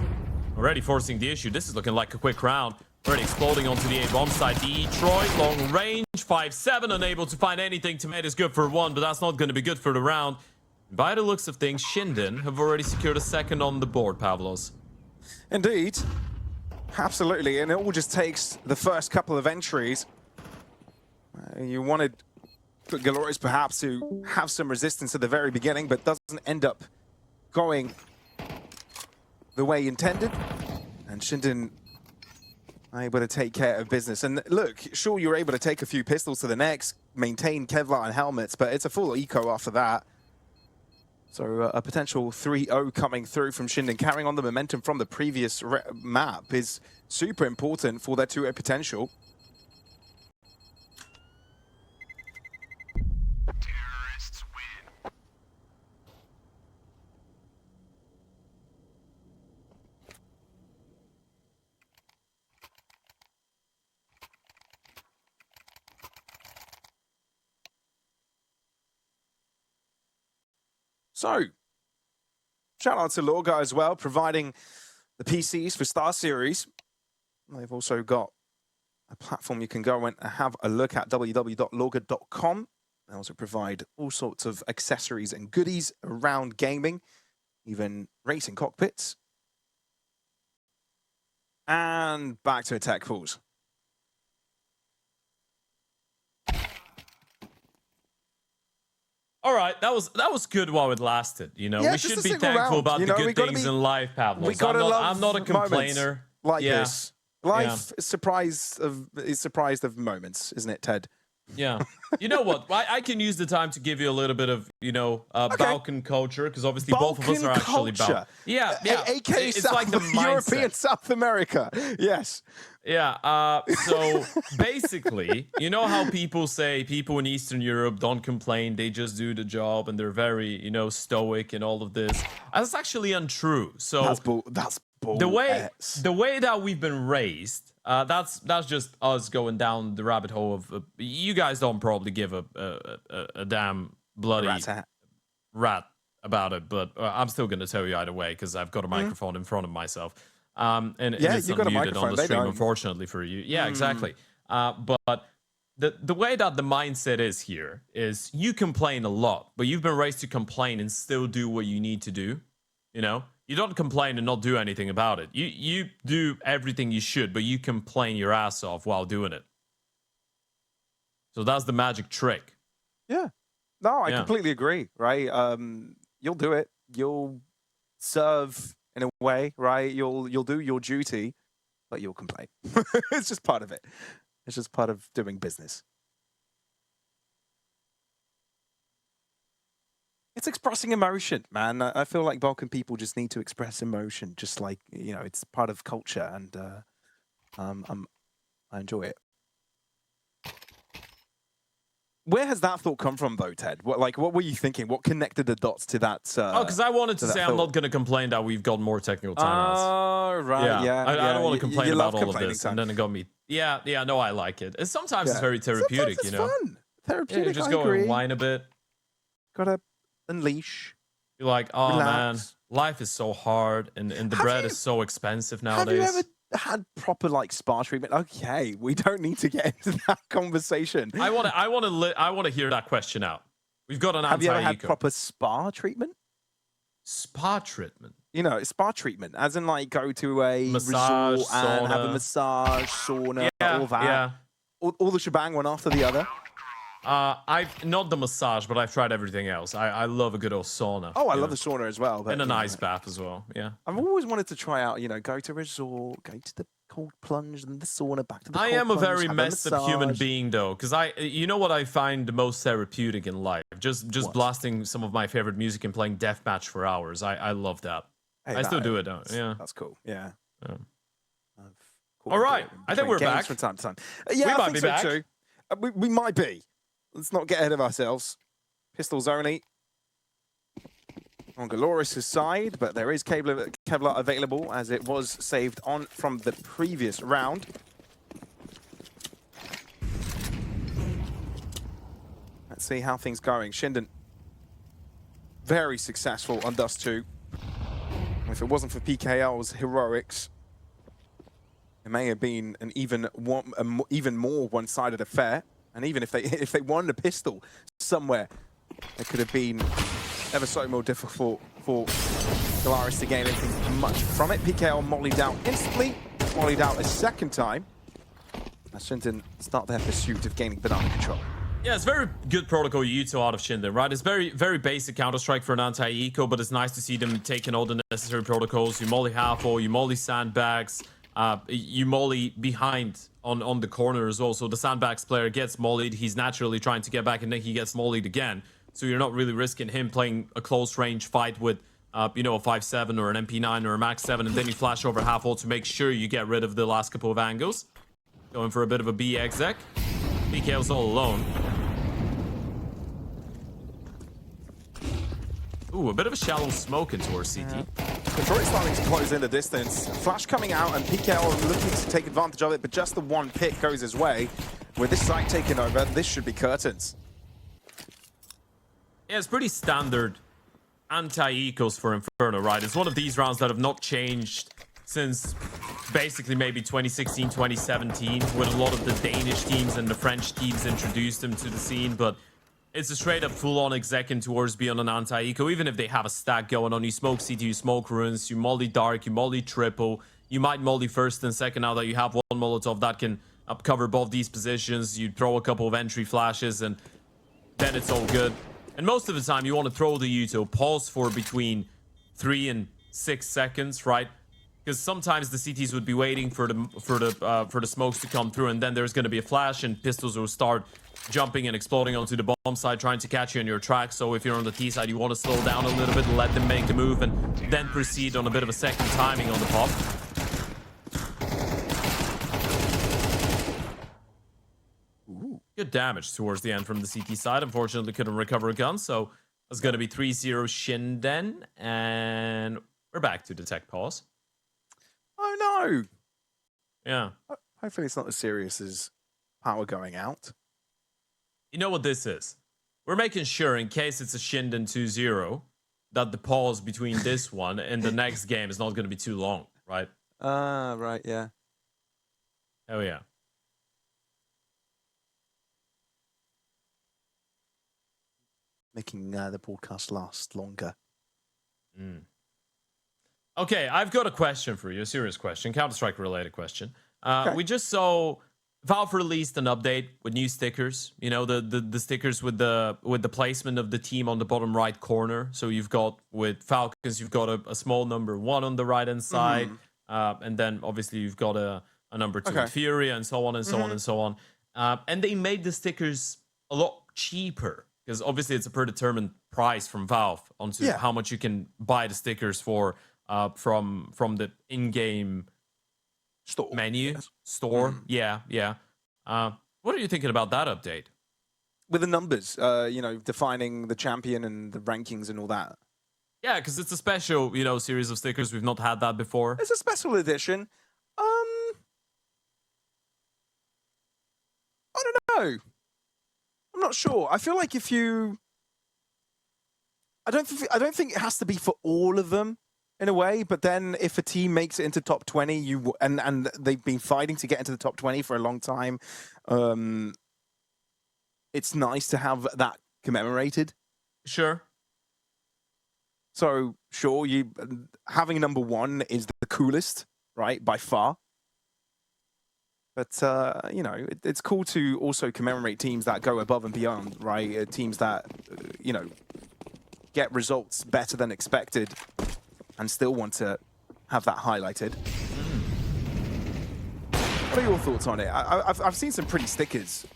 Already forcing the issue. This is looking like a quick round. Already exploding onto the A-bomb side. Detroit, long range, 5-7, unable to find anything to make this good for one, but that's not going to be good for the round. By the looks of things, ShindeN have already secured a second on the board, Pavlos. Indeed. Absolutely, and it all just takes the first couple of entries. You wanted Galorys perhaps to have some resistance at the very beginning, but doesn't end up going the way intended. And ShindeN able to take care of business. And look, sure, you're able to take a few pistols to the necks, maintain Kevlar and helmets, but it's a full eco after that. So a potential 3-0 coming through from ShindeN, carrying on the momentum from the previous map is super important for their 2-0 potential. Terrorists win. So, shout out to Lorga as well, providing the PCs for StarSeries. They've also got a platform you can go and have a look at, www.lorga.com. They also provide all sorts of accessories and goodies around gaming, even racing cockpits. And back to attack pools. All right, that was good while it lasted. You know, Yeah, we just should a be single thankful round. about You the know, we good gotta things be- in life, We Pavlos. gotta I'm not a love complainer. moments like Yeah. this. Life is surprised of moments, isn't it, Ted? Yeah. You know what? I can use the time to give you a little bit of, you know, Balkan culture, because obviously both of us are actually culture. Yeah, yeah. A.K. It's South, like the European mindset. South America. Yes. Yeah, so basically, you know how people say people in Eastern Europe don't complain, they just do the job, and they're very, you know, stoic and all of this. That's actually untrue. So That's bull. the way that we've been raised, that's just us going down the rabbit hole of you guys don't probably give a damn bloody rat about it, but I'm still going to tell you either way because I've got a microphone in front of myself. And Yeah, it's you got a unmuted microphone. on the They stream, don't. unfortunately for you. Yeah, exactly. But the way that the mindset is here is you complain a lot, but you've been raised to complain and still do what you need to do. You know, you don't complain and not do anything about it. You do everything you should, but you complain your ass off while doing it. So that's the magic trick. Yeah. No, I completely agree. Right. You'll do it. You'll serve in a way, right? You'll do your duty, but you'll complain. It's just part of it. It's just part of doing business. It's expressing emotion, man. I feel like Balkan people just need to express emotion, just like, you know, it's part of culture, and I enjoy it. Where has that thought come from, though, Ted? What were you thinking? What connected the dots to that? Because I wanted to say I'm not going to complain that we've got more technical timeouts. Oh, right, yeah. I don't want to complain about all of this, time. and then it got me. Yeah, no, I like it. And sometimes it's very therapeutic, Sometimes it's you know. fun. Therapeutic. You just I go agree. and whine a bit. Gotta unleash. You're like, oh Relax. man, life is so hard, and the bread is so expensive nowadays. Have you ever had proper like spa treatment? Okay, we don't need to get into that conversation. I want to hear that question out. We've got an Have you ever had anti-eco. proper spa treatment? Spa treatment. You know, spa treatment, as in like go to a Massage, resort and have a sauna. massage, sauna, Yeah, all that. yeah. All the shebang, one after the other. I've not the massage, but I've tried everything else. I love a good old sauna. Oh, I you love know. the sauna as well. But, And a you know, nice bath as well. Yeah. I've always wanted to try out, you know, go to a resort, go to the cold plunge, and the sauna, back to the I cold am a plunge, very have messed up human massage. being though, because you know what I find the most therapeutic in life? Just What? blasting some of my favorite music and playing deathmatch for hours. I love that. Hey, I still do it though. Yeah. That's cool. Yeah. Yeah. I've All right. caught I think we're games back. from time to time. Yeah, I might think be so back. too. We might be. Let's not get ahead of ourselves. Pistols only on Galorys' side, but there is Kevlar available as it was saved on from the previous round. Let's see how things going. ShindeN very successful on Dust 2. If it wasn't for PKL's heroics, it may have been an even more one-sided affair. And even if they won a pistol somewhere, it could have been ever so more difficult for Galorys to gain anything much from it. PKL mollied out instantly, mollied out a second time. As ShindeN start their pursuit of gaining banana control. Yeah, it's very good protocol Yuto out of ShindeN, right? It's very, very basic Counter-Strike for an anti-eco, but it's nice to see them taking all the necessary protocols. You molly half-wall, you molly sandbags, you molly behind on the corner as well. So the sandbags player gets mollied, he's naturally trying to get back, and then he gets mollied again. So you're not really risking him playing a close-range fight with, you know, a 5.7 or an MP9 or a Max 7, and then you flash over half-wall to make sure you get rid of the last couple of angles. Going for a bit of a B exec. BKL's all alone. Ooh, a bit of a shallow smoke into our CT. Detroit starting to close in the distance. Flash coming out, and PKL looking to take advantage of it, but just the one pick goes his way. With this site taken over, this should be curtains. Yeah, it's pretty standard anti-ecos for Inferno, right? It's one of these rounds that have not changed since basically maybe 2016, 2017, when a lot of the Danish teams and the French teams introduced them to the scene, but it's a straight up full-on exec in towards be on an anti-eco. Even if they have a stack going on, you smoke CT, you smoke ruins, you molly dark, you molly triple, you might molly first and second now that you have one Molotov that can cover both these positions. You throw a couple of entry flashes and then it's all good. And most of the time you want to throw the Yuto, pause for between 3 and 6 seconds, right? Because sometimes the CTs would be waiting for the smokes to come through, and then there's going to be a flash, and pistols will start jumping and exploding onto the bomb side, trying to catch you on your track. So if you're on the T side, you want to slow down a little bit, let them make the move, and then proceed on a bit of a second timing on the pop. Ooh. Good damage towards the end from the CT side. Unfortunately, couldn't recover a gun, so it's going to be 3-0 ShindeN, and we're back to the tech pause. Oh no! Yeah. Hopefully it's not as serious as power going out. You know what this is? We're making sure, in case it's a ShindeN 2-0, that the pause between this one and the next game is not going to be too long, right? Right, yeah. Oh, yeah. Making the broadcast last longer. Okay, I've got a question for you, a serious question, Counter-Strike related question. Okay. We just saw Valve released an update with new stickers. You know, the stickers with the placement of the team on the bottom right corner. So you've got with Falcons, you've got a small number 1 on the right hand side, and then obviously you've got a number 2 with Fury, and so on and so on and so on. And they made the stickers a lot cheaper because obviously it's a predetermined price from Valve onto how much you can buy the stickers for. From the in-game store menu store. Yeah. What are you thinking about that update? With the numbers, you know, defining the champion and the rankings and all that. Yeah, because it's a special, you know, series of stickers. We've not had that before. It's a special edition. I don't know. I'm not sure. I feel like if you, I don't think it has to be for all of them. In a way, but then if a team makes it into top 20, and they've been fighting to get into the top 20 for a long time, it's nice to have that commemorated. Sure. So sure, having number 1 is the coolest, right, by far. But you know, it's cool to also commemorate teams that go above and beyond, right? Teams that you know, get results better than expected. And still want to have that highlighted. What are your thoughts on it? I've seen some pretty stickers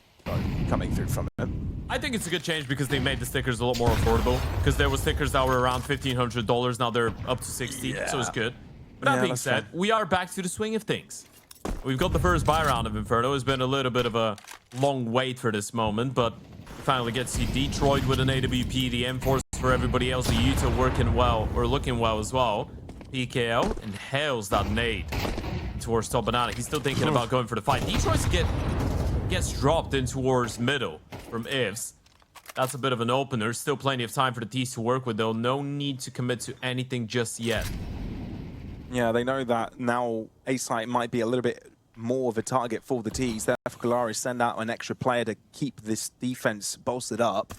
coming through from them. I think it's a good change because they made the stickers a lot more affordable. Because there were stickers that were around $1,500, now they're up to $60, so it's good. But that being said, we are back to the swing of things. We've got the first buy round of Inferno. It's been a little bit of a long wait for this moment, but finally get to see Detroit with an AWP, the M4 for everybody else, the Utah working well, or looking well as well. PKL inhales that nade towards top banana. He's still thinking about going for the fight. Detroit gets dropped in towards middle from Ivs. That's a bit of an opener. Still plenty of time for the T's to work with, though. No need to commit to anything just yet. Yeah, they know that now A-site might be a little bit more of a target for the T's. Therefore, Galorys send out an extra player to keep this defense bolstered up.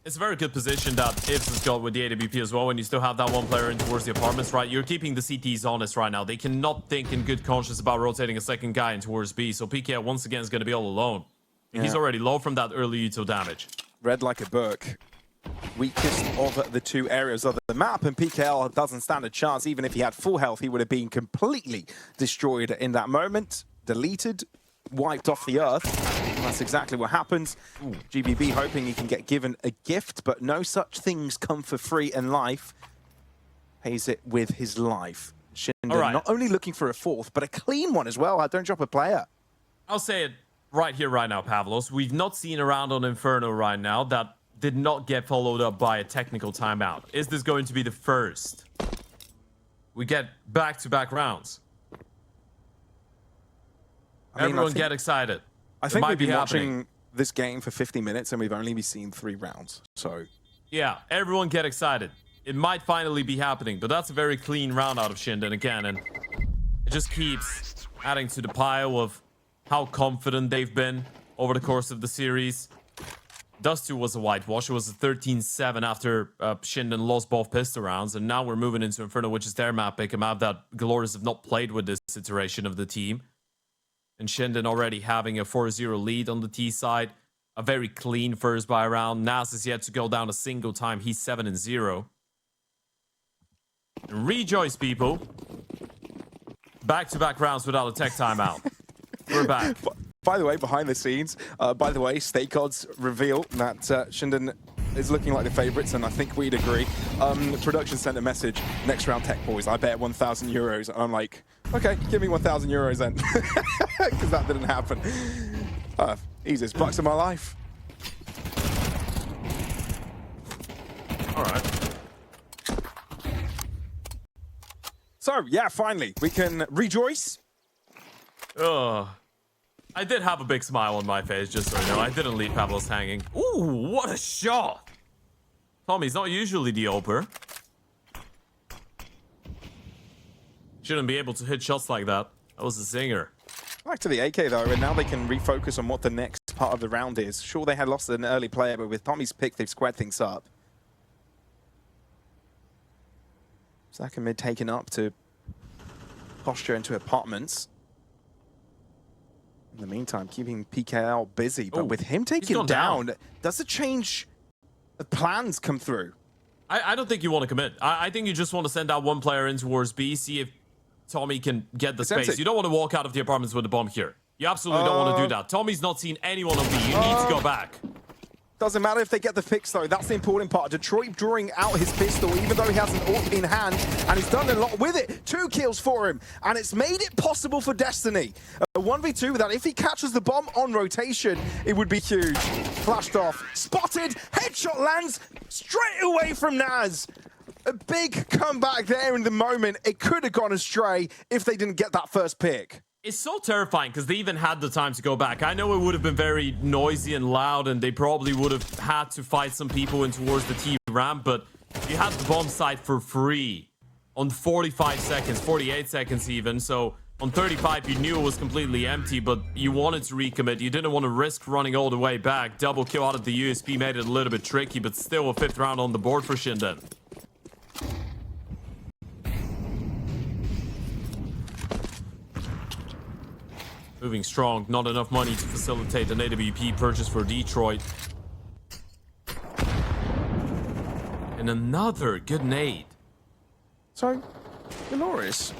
It's a very good position that Ibs has got with the AWP as well, and you still have that one player in towards the apartments, right? You're keeping the CTs honest right now. They cannot think in good conscience about rotating a second guy in towards B, so PK once again is going to be all alone. Yeah. He's already low from that early util damage. Red like a book. Weakest of the two areas of the map, and PKL doesn't stand a chance. Even if he had full health, he would have been completely destroyed in that moment. Deleted, wiped off the earth. And that's exactly what happens. GBB hoping he can get given a gift, but no such things come for free in life. Pays it with his life. ShindeN not only looking for a fourth, but a clean one as well. Don't drop a player. I'll say it right here, right now, Pavlos. We've not seen a round on Inferno right now that did not get followed up by a technical timeout. Is this going to be the first? We get back-to-back rounds. Everyone get excited. I think we've been watching this game for 50 minutes and we've only seen 3 rounds. So yeah, everyone get excited. It might finally be happening, but that's a very clean round out of ShindeN again, and it just keeps adding to the pile of how confident they've been over the course of the series. Dust 2 was a whitewash. It was a 13-7 after ShindeN lost both pistol rounds, and now we're moving into Inferno, which is their map pick, a map that Galorys have not played with this iteration of the team. And ShindeN already having a 4-0 lead on the T side. A very clean first buy round. Nas is yet to go down a single time. He's 7-0. Rejoice, people. Back-to-back rounds without a tech timeout. We're back. By the way, behind the scenes, Stake Odds reveal that ShindeN is looking like the favorites, and I think we'd agree. The production sent a message, next round tech boys, I bet 1,000 euros. And I'm like, okay, give me 1,000 euros then. Because that didn't happen. Easiest bucks of my life. All right. So, yeah, finally, we can rejoice. I did have a big smile on my face, just so you know. I didn't leave Pavlos hanging. Ooh, what a shot! Tommy's not usually the oper. Shouldn't be able to hit shots like that. That was a zinger. Back to the AK though, and now they can refocus on what the next part of the round is. Sure, they had lost an early player, but with Tommy's pick, they've squared things up. Second mid taken up to posture into apartments. In the meantime, keeping PKL busy, but with him taken down, does it change the plans come through? I don't think you want to commit. I think you just want to send out one player in towards B, see if Tommy can get the space. Empty. You don't want to walk out of the apartments with a bomb here. You absolutely don't want to do that. Tommy's not seen anyone on B. You need to go back. Doesn't matter if they get the picks though, that's the important part. Detroit drawing out his pistol, even though he has an ult in hand, and he's done a lot with it. 2 kills for him, and it's made it possible for Destiny. A 1v2 that if he catches the bomb on rotation, it would be huge. Flashed off, spotted, headshot lands straight away from Naz. A big comeback there in the moment. It could have gone astray if they didn't get that first pick. It's so terrifying because they even had the time to go back. I know it would have been very noisy and loud, and they probably would have had to fight some people in towards the T ramp, but you had the bomb site for free on 45 seconds, 48 seconds even. So on 35, you knew it was completely empty, but you wanted to recommit. You didn't want to risk running all the way back. Double kill out of the USP made it a little bit tricky, but still a 5th round on the board for ShindeN. Moving strong, not enough money to facilitate an AWP purchase for Detroit. And another good nade. So, Galorys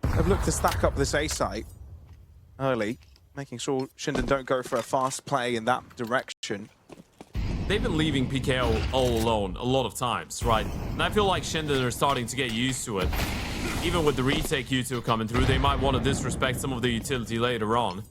have looked to stack up this A site early, making sure ShindeN don't go for a fast play in that direction. They've been leaving PKO all alone a lot of times, right? And I feel like ShindeN are starting to get used to it. Even with the retake util coming through, they might want to disrespect some of the utility later on.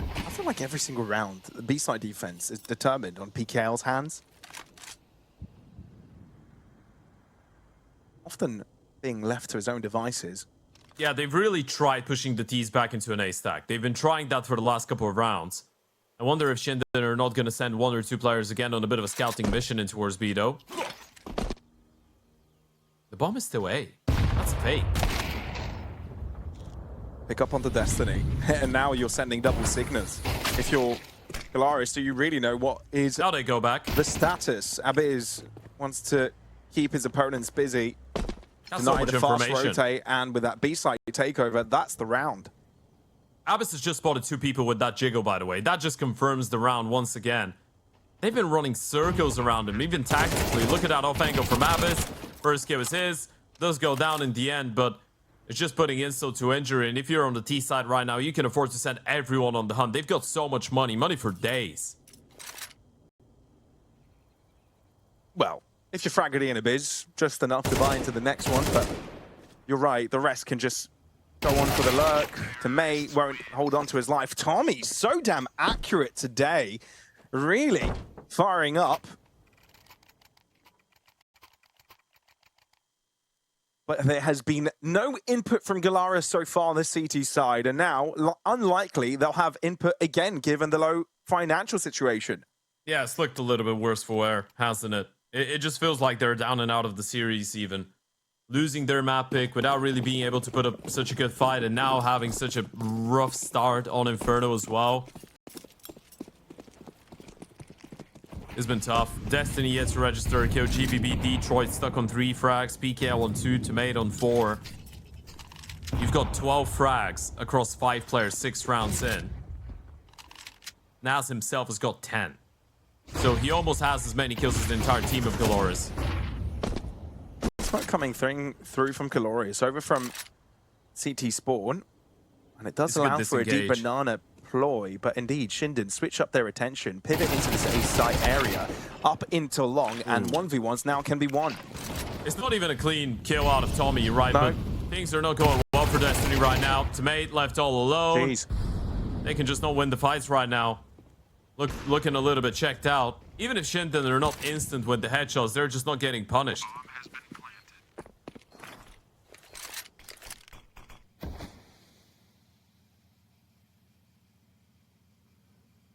I feel like every single round, the B-side defense is determined on PKL's hands. Often being left to his own devices. Yeah, they've really tried pushing the T's back into an A stack. They've been trying that for the last couple of rounds. I wonder if ShindeN are not going to send 1 or 2 players again on a bit of a scouting mission in towards B, though. The bomb is still A. That's fake. Pick up on the Destiny. And now you're sending double signals. If you're Galorys, do you really know what is Now they go back. the status? Abiz wants to keep his opponents busy. That's so Deny much the fast information. rotate, and with that B-side takeover, that's the round. Abyss has just spotted 2 people with that jiggle, by the way. That just confirms the round once again. They've been running circles around him, even tactically. Look at that off angle from Abyss. First kill is his. Does go down in the end, but it's just putting insult to injury. And if you're on the T side right now, you can afford to send everyone on the hunt. They've got so much money. Money for days. Well, if you're Fraggerty and Abiz, just enough to buy into the next one, but you're right, the rest can just go on for the lurk. May won't hold on to his life. Tommy, so damn accurate today. Really firing up. But there has been no input from Galorys so far on the CT side, and now, unlikely, they'll have input again, given the low financial situation. Yeah, it's looked a little bit worse for wear, hasn't it? It just feels like they're down and out of the series even. Losing their map pick without really being able to put up such a good fight, and now having such a rough start on Inferno as well. It's been tough. Destiny yet to register a kill. GBB Detroit stuck on 3 frags. PKL on 2. Tomato on 4. You've got 12 frags across 5 players 6 rounds in. Naz himself has got 10. So he almost has as many kills as the entire team of Galorys. Smoke coming through from Galorys over from CT spawn, and it does allow for a deep banana ploy, but indeed ShindeN switch up their attention, pivot into this A site area, up into long, and 1v1s now can be won. It's not even a clean kill out of Tommy, right? No. But things are not going well for Destiny right now. Tomato left all alone. Jeez. They can just not win the fights right now. Looking a little bit checked out. Even if ShindeN are not instant with the headshots, they're just not getting punished. Bomb has been planted.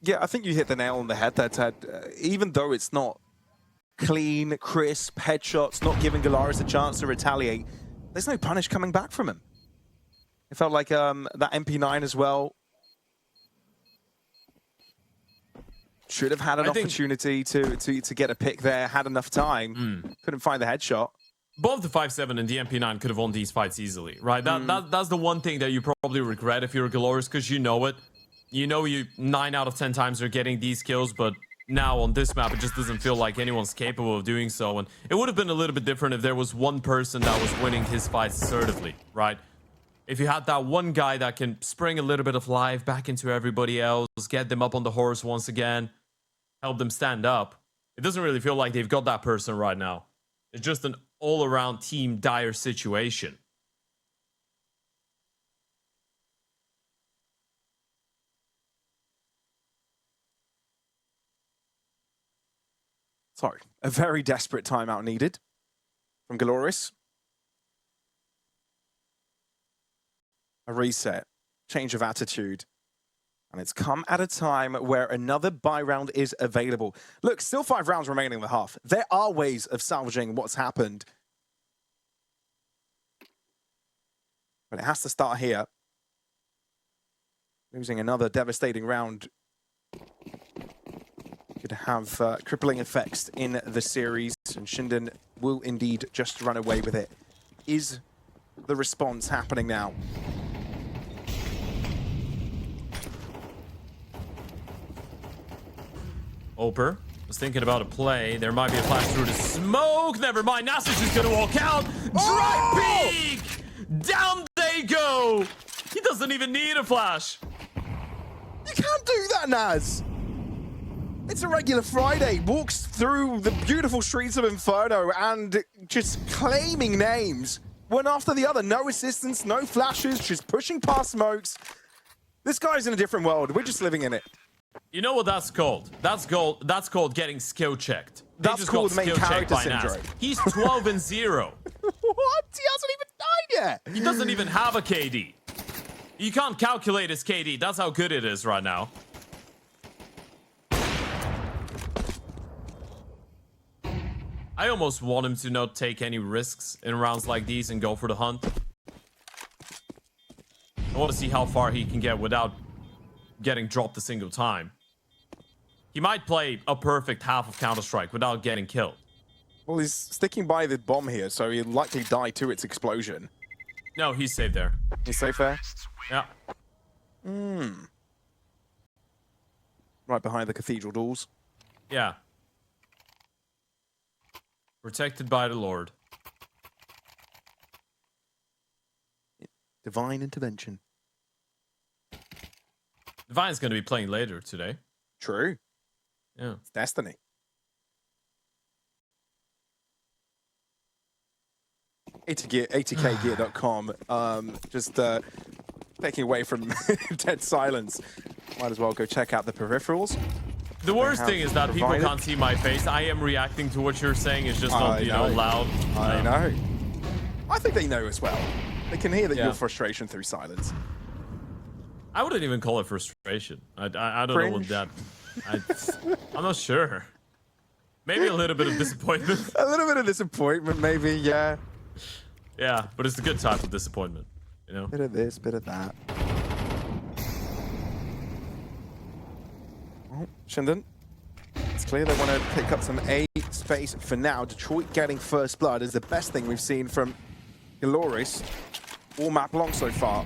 Yeah, I think you hit the nail on the head there, Ted. Even though it's not clean, crisp headshots, not giving Galorys a chance to retaliate, there's no punish coming back from him. It felt like that MP9 as well. Should have had an opportunity to get a pick there, had enough time. Couldn't find the headshot. Both the 5-7 and the MP9 could have won these fights easily, right? That's the one thing that you probably regret if you're Galorys, because you know it. You know you 9 out of 10 times are getting these kills, but now on this map, it just doesn't feel like anyone's capable of doing so. And it would have been a little bit different if there was one person that was winning his fights assertively, right? If you had that one guy that can spring a little bit of life back into everybody else, get them up on the horse once again, help them stand up. It doesn't really feel like they've got that person right now. It's just an all-around team dire situation. Sorry, a very desperate timeout needed from Galorys. A reset, change of attitude. And it's come at a time where another buy round is available. Look, still 5 rounds remaining in the half. There are ways of salvaging what's happened. But it has to start here. Losing another devastating round could have crippling effects in the series, and ShindeN will indeed just run away with it. Is the response happening now? Oper was thinking about a play. There might be a flash through the smoke. Never mind. Nasus is going to walk out. Drive peek! Down they go! He doesn't even need a flash. You can't do that, Naz! It's a regular Friday. Walks through the beautiful streets of Inferno and just claiming names. One after the other. No assistance, no flashes, just pushing past smokes. This guy's in a different world. We're just living in it. You know what that's called? That's called getting skill checked. That's called main character syndrome. He's 12-0. What? He hasn't even died yet. He doesn't even have a KD. You can't calculate his KD. That's how good it is right now. I almost want him to not take any risks in rounds like these and go for the hunt. I want to see how far he can get without getting dropped a single time. He might play a perfect half of Counter-Strike without getting killed. Well, he's sticking by the bomb here, so he'll likely die to its explosion. No, he's safe there. He's safe there? Yeah. Right behind the cathedral doors. Yeah. Protected by the Lord. Divine intervention. Divine's going to be playing later today. True. Yeah. It's destiny. ATKgear.com. Just taking away from dead silence. Might as well go check out the peripherals. The worst thing is that people provided. can't see my face. I am reacting to what you're saying. It's just not, you know, loud. I know. I think they know as well. They can hear that Yeah. your frustration through silence. I wouldn't even call it frustration. I don't know what that... I'm not sure. Maybe a little bit of disappointment. A little bit of disappointment, maybe, yeah. Yeah, but it's the good type of disappointment, you know? Bit of this, bit of that. Oh, ShindeN. It's clear they want to pick up some A space for now. Detroit getting first blood is the best thing we've seen from Galorys all map long so far.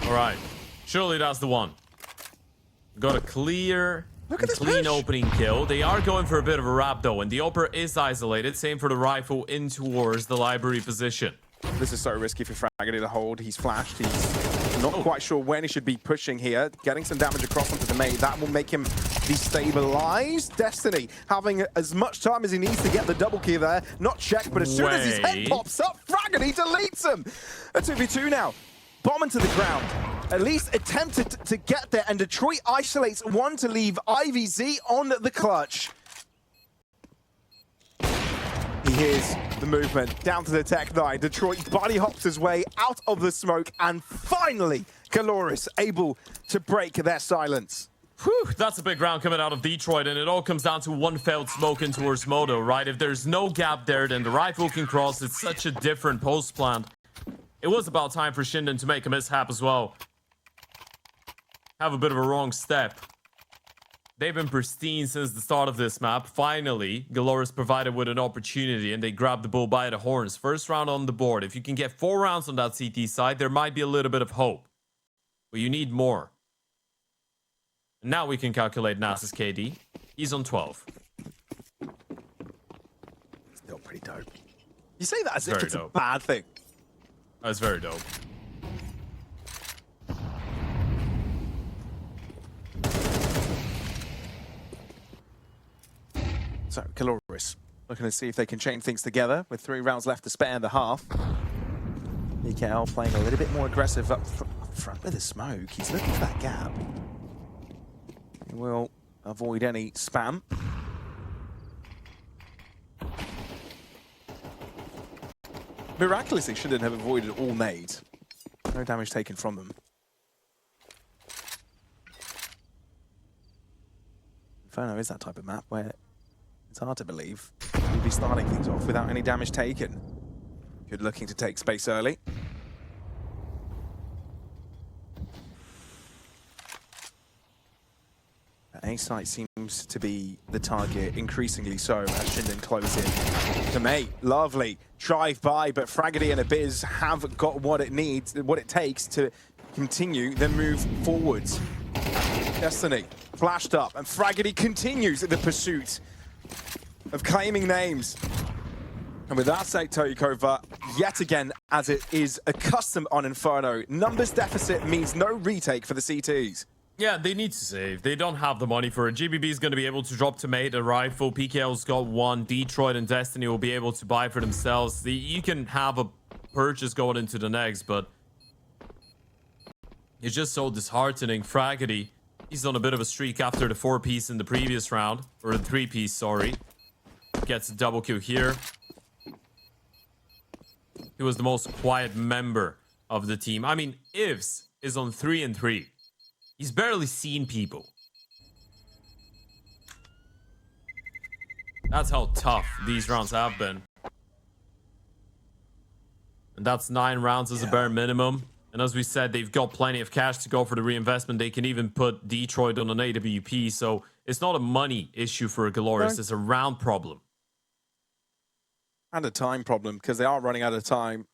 All right. Surely that's the one. Got a clear, Look at this clean push. opening kill. They are going for a bit of a wrap, though, and the Oper is isolated. Same for the rifle in towards the library position. This is so risky for Fragedy to hold. He's flashed. He's not quite sure when he should be pushing here. Getting some damage across onto the mate. That will make him destabilize. Destiny having as much time as he needs to get the double key there. Not checked, but as soon as his head Wait. pops up, Fragedy deletes him. A 2v2 now. Bomb into the ground. At least attempted to get there, and Detroit isolates one to leave IVZ on the clutch. He hears the movement down to the Tech 9. Detroit body hops his way out of the smoke, and finally, Galorys able to break their silence. Whew, that's a big round coming out of Detroit, and it all comes down to one failed smoke in towards Moto, right? If there's no gap there, then the rifle can cross. It's such a different post plan. It was about time for ShindeN to make a mishap as well. Have a bit of a wrong step. They've been pristine since the start of this map. Finally, Galorys provided with an opportunity, and they grabbed the bull by the horns. First round on the board. If you can get 4 rounds on that CT side, there might be a little bit of hope. But you need more. Now we can calculate Nas's KD. He's on 12. Still pretty dope. You say that as if Very it's a dope. bad thing. That's very dope. So, Galorys looking to see if they can chain things together with 3 rounds left to spare in the half. BKL playing a little bit more aggressive up front with the smoke. He's looking for that gap. He will avoid any spam. Miraculously, ShindeN have avoided all nades. No damage taken from them. Inferno is that type of map where it's hard to believe you'll be starting things off without any damage taken. You're looking to take space early. A site seems to be the target, increasingly so, as ShindeN close in to mate. Lovely drive by, but Fragedy and Abyss have got what it needs, what it takes to continue the move forwards. Destiny flashed up, and Fragedy continues the pursuit of claiming names. And with that sake, Toyikova, yet again, as it is accustomed on Inferno, numbers deficit means no retake for the CTs. Yeah, they need to save. They don't have the money for it. GBB is going to be able to drop to mate a rifle. PKL's got 1. Detroit and Destiny will be able to buy for themselves. You can have a purchase going into the next, but it's just so disheartening. Fragedy, he's on a bit of a streak after the 4-piece in the previous round. Or the 3-piece, sorry. Gets a double kill here. He was the most quiet member of the team. I mean, Ivs is on 3 and 3. He's barely seen people. That's how tough these rounds have been. And that's 9 rounds as a bare minimum. And as we said, they've got plenty of cash to go for the reinvestment. They can even put Detroit on an AWP. So it's not a money issue for Galorys. It's a round problem. And a time problem, because they are running out of time.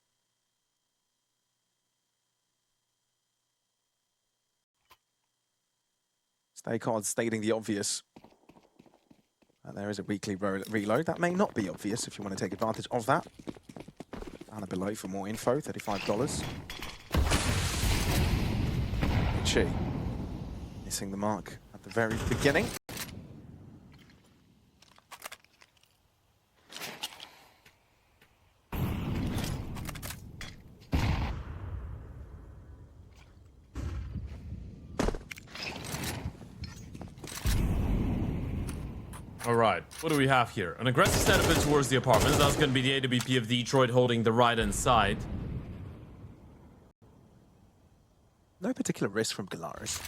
Stay cards stating the obvious. And there is a weekly reload. That may not be obvious if you want to take advantage of that. Down below for more info, $35. Chi missing the mark at the very beginning. All right, what do we have here? An aggressive setup in towards the apartments. That's going to be the AWP of Detroit holding the right-hand side. No particular risk from Galorys.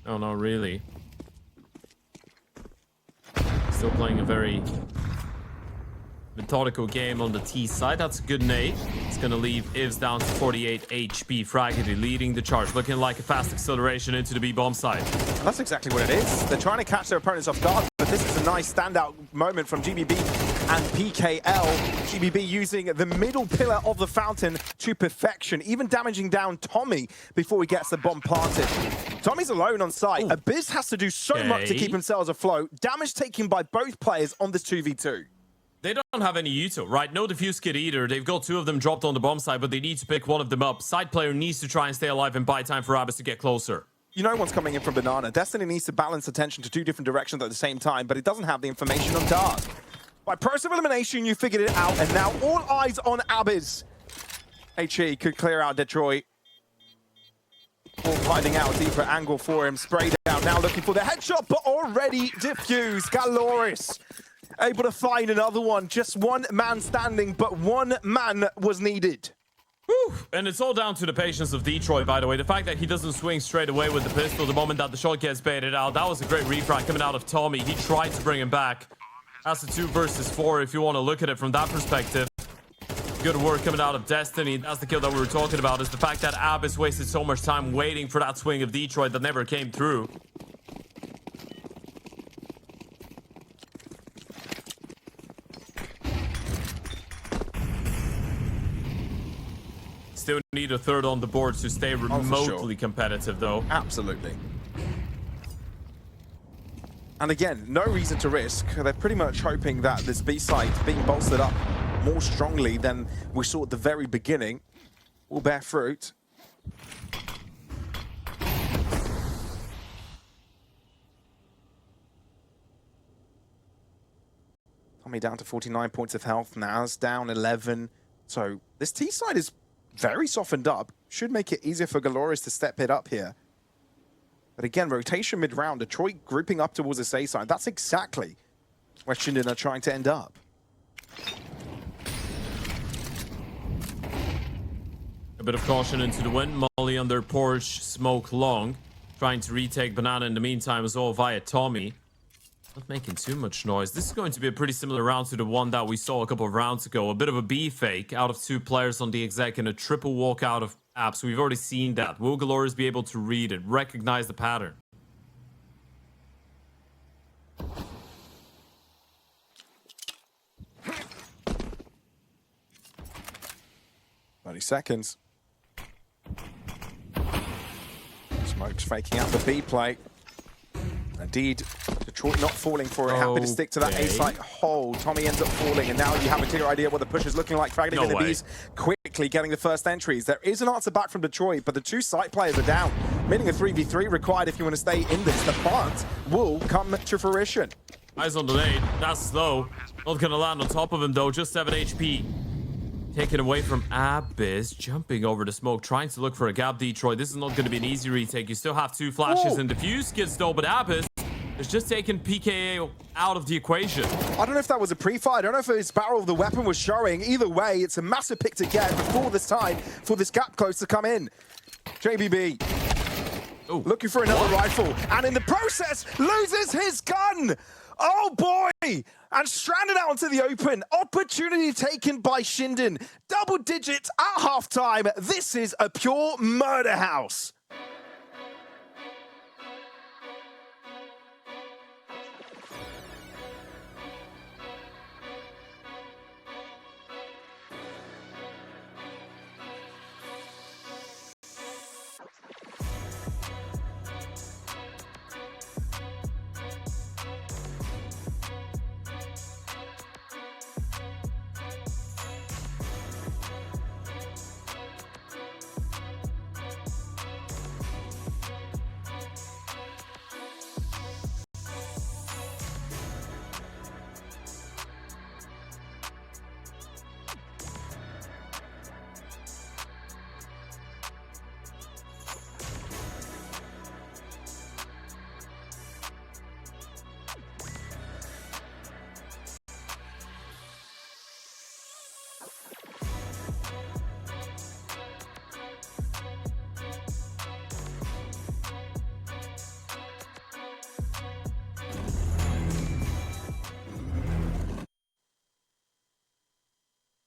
Oh, no, really. Still playing a very methodical game on the T side. That's a good nade. It's going to leave Ivs down to 48 HP. Fragedy leading the charge, looking like a fast acceleration into the B-bomb side. And that's exactly what it is. They're trying to catch their opponents off guard, but this is a nice standout moment from GBB and PKL. GBB using the middle pillar of the fountain to perfection, even damaging down Tommy before he gets the bomb planted. Tommy's alone on site. Abyss has to do so much to keep themselves afloat. Damage taken by both players on this 2v2. They don't have any util, right? No defuse kit either. They've got 2 of them dropped on the bomb side, but they need to pick one of them up. Side player needs to try and stay alive and buy time for Abyss to get closer. You know one's coming in from Banana. Destiny needs to balance attention to 2 different directions at the same time, but it doesn't have the information on Dark. By process of elimination, you figured it out, and now all eyes on Abyss. HE could clear out Detroit. Or finding out a deeper angle for him. Spray down, now looking for the headshot, but already diffused. Galorys able to find another one. Just one man standing, but one man was needed. Whew. And it's all down to the patience of Detroit, by the way. The fact that he doesn't swing straight away with the pistol the moment that the shot gets baited out. That was a great refrag coming out of Tommy. He tried to bring him back. That's a 2 versus 4 if you want to look at it from that perspective. Good work coming out of Destiny. That's the kill that we were talking about, is the fact that Abyss wasted so much time waiting for that swing of Detroit that never came through. Still need a 3rd on the board to stay remotely competitive, though. Absolutely. And again, no reason to risk. They're pretty much hoping that this B site being bolstered up more strongly than we saw at the very beginning will bear fruit. Tommy down to 49 points of health. Naz down 11. So this T side is very softened up. Should make it easier for Galorys to step it up here. But again, rotation mid-round. Detroit grouping up towards the A side. That's exactly where ShindeN are trying to end up. A bit of caution into the wind. Molly under porch, smoke long. Trying to retake Banana in the meantime as well via Tommy. Not making too much noise. This is going to be a pretty similar round to the one that we saw a couple of rounds ago. A bit of a B fake out of 2 players on the exec and a triple walk out of Apps. We've already seen that. Will Galorys be able to read it, recognize the pattern? Seconds. Smoke's faking out the B play. Indeed, Detroit not falling for it. Happy to stick to that A site hold. Tommy ends up falling, and now you have a clear idea what the push is looking like. Fragmenting in the Bs, quickly getting the first entries. There is an answer back from Detroit, but the 2 site players are down, meaning a 3v3 required if you want to stay in this. The plant will come to fruition. Eyes on the nade. That's slow. Not gonna land on top of him though. Just 7 HP. Taken away from Abyss, jumping over the smoke, trying to look for a gap. Detroit, this is not going to be an easy retake. You still have 2 flashes and defuse kits though, but Abyss has just taken PKA out of the equation. I don't know if that was a pre-fire. I don't know if his barrel of the weapon was showing. Either way, it's a massive pick to get before this time for this gap close to come in. JBB looking for another rifle, and in the process loses his gun. Oh boy! And stranded out into the open. Opportunity taken by ShindeN. Double digits at halftime. This is a pure murder house.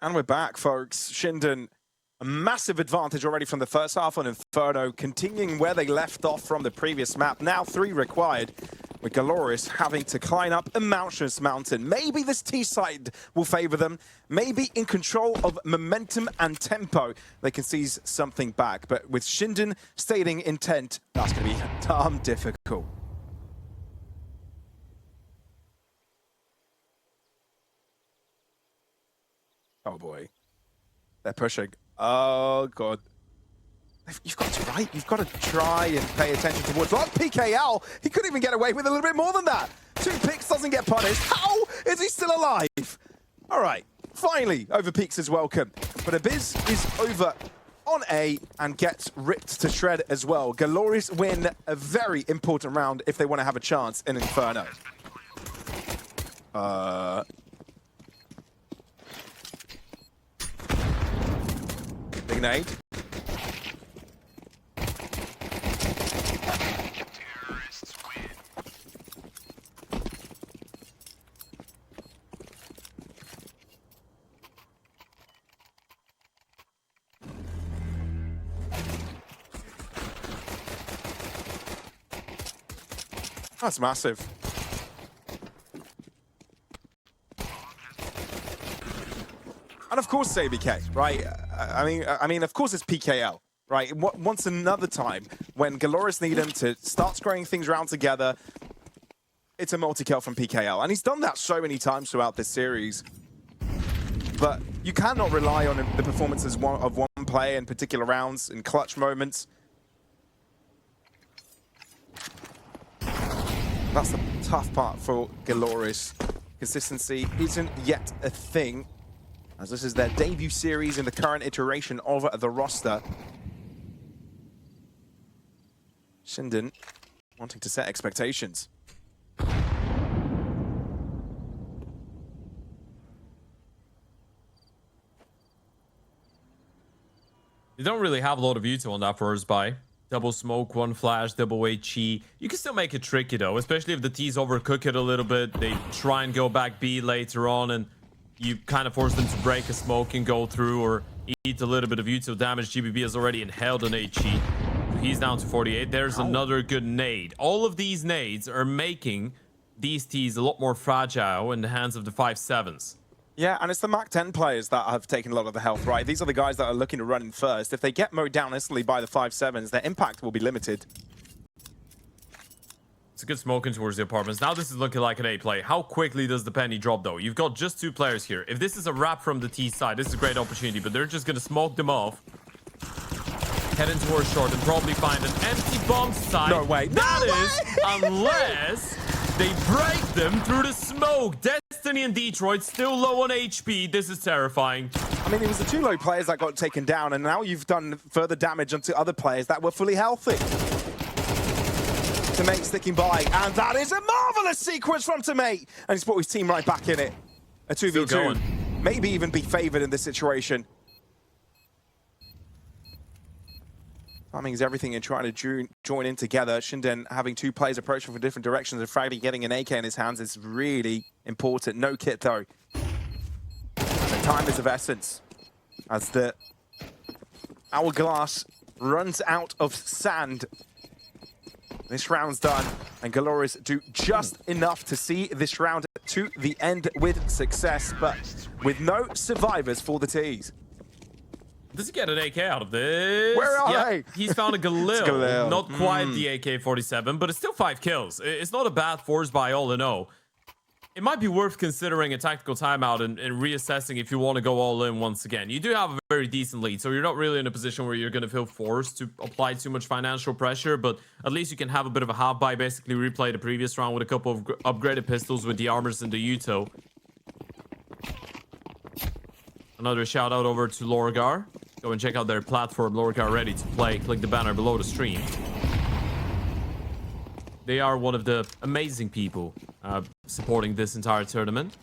And we're back, folks. ShindeN, a massive advantage already from the first half on Inferno, continuing where they left off from the previous map. Now 3 required, with Galorys having to climb up a mountainous mountain. Maybe this T side will favor them. Maybe in control of momentum and tempo, they can seize something back. But with ShindeN stating intent, that's going to be damn difficult. Oh boy, they're pushing. Oh god. You've got to, right? You've got to try and pay attention towards. Like PKL, he couldn't even get away with a little bit more than that. 2 picks, doesn't get punished. How is he still alive? All right, finally, Overpeaks is welcome. But Abyss is over on A and gets ripped to shred as well. Galorys win a very important round if they want to have a chance in Inferno. Big nade. Terrorists win. That's massive. And of course, it's ABK, right? I mean, of course, it's PKL, right? Once another time, when Galorys need him to start squaring things around together, it's a multi-kill from PKL, and he's done that so many times throughout this series. But you cannot rely on the performances of one player in particular rounds, in clutch moments. That's the tough part for Galorys. Consistency isn't yet a thing, as this is their debut series in the current iteration of the roster. ShindeN wanting to set expectations. You don't really have a lot of util on that first buy. Double smoke, 1 flash, double HE. You can still make it tricky though, especially if the T's overcook it a little bit. They try and go back B later on, and you kind of force them to break a smoke and go through or eat a little bit of util damage. GBB has already inhaled an HE. So he's down to 48. There's another good nade. All of these nades are making these T's a lot more fragile in the hands of the 5-7s. Yeah, and it's the Mach 10 players that have taken a lot of the health, right? These are the guys that are looking to run in first. If they get mowed down instantly by the 5-7s, their impact will be limited. It's a good smoking towards the apartments. Now this is looking like an A play. How quickly does the penny drop though? You've got just 2 players here. If this is a wrap from the T side, this is a great opportunity, but they're just going to smoke them off. Head in towards short and probably find an empty bomb site. No way. That is, unless they break them through the smoke. Destiny and Detroit still low on HP. This is terrifying. I mean, it was the 2 low players that got taken down, and now you've done further damage onto other players that were fully healthy. Tomate sticking by, and that is a marvelous sequence from Tomate, and he's put his team right back in it. A 2v2, maybe even be favored in this situation. Timing is everything and trying to join in together. ShindeN having two players approaching from different directions and Fraggy getting an AK in his hands is really important. No kit though. The time is of essence as the hourglass runs out of sand. This round's done, and Galorys do just enough to see this round to the end with success, but with no survivors for the T's. Does he get an AK out of this? Where are they? He's found a Galil. Galil. Not quite the AK-47, but it's still 5 kills. It's not a bad force by all in all. It might be worth considering a tactical timeout and reassessing if you want to go all in once again. You do have a very decent lead, so you're not really in a position where you're going to feel forced to apply too much financial pressure, but at least you can have a bit of a half-buy, basically replay the previous round with a couple of upgraded pistols with the armors and the Uto. Another shout out over to Lorgar. Go and check out their platform, Lorgar Ready to Play. Click the banner below the stream. They are one of the amazing people supporting this entire tournament.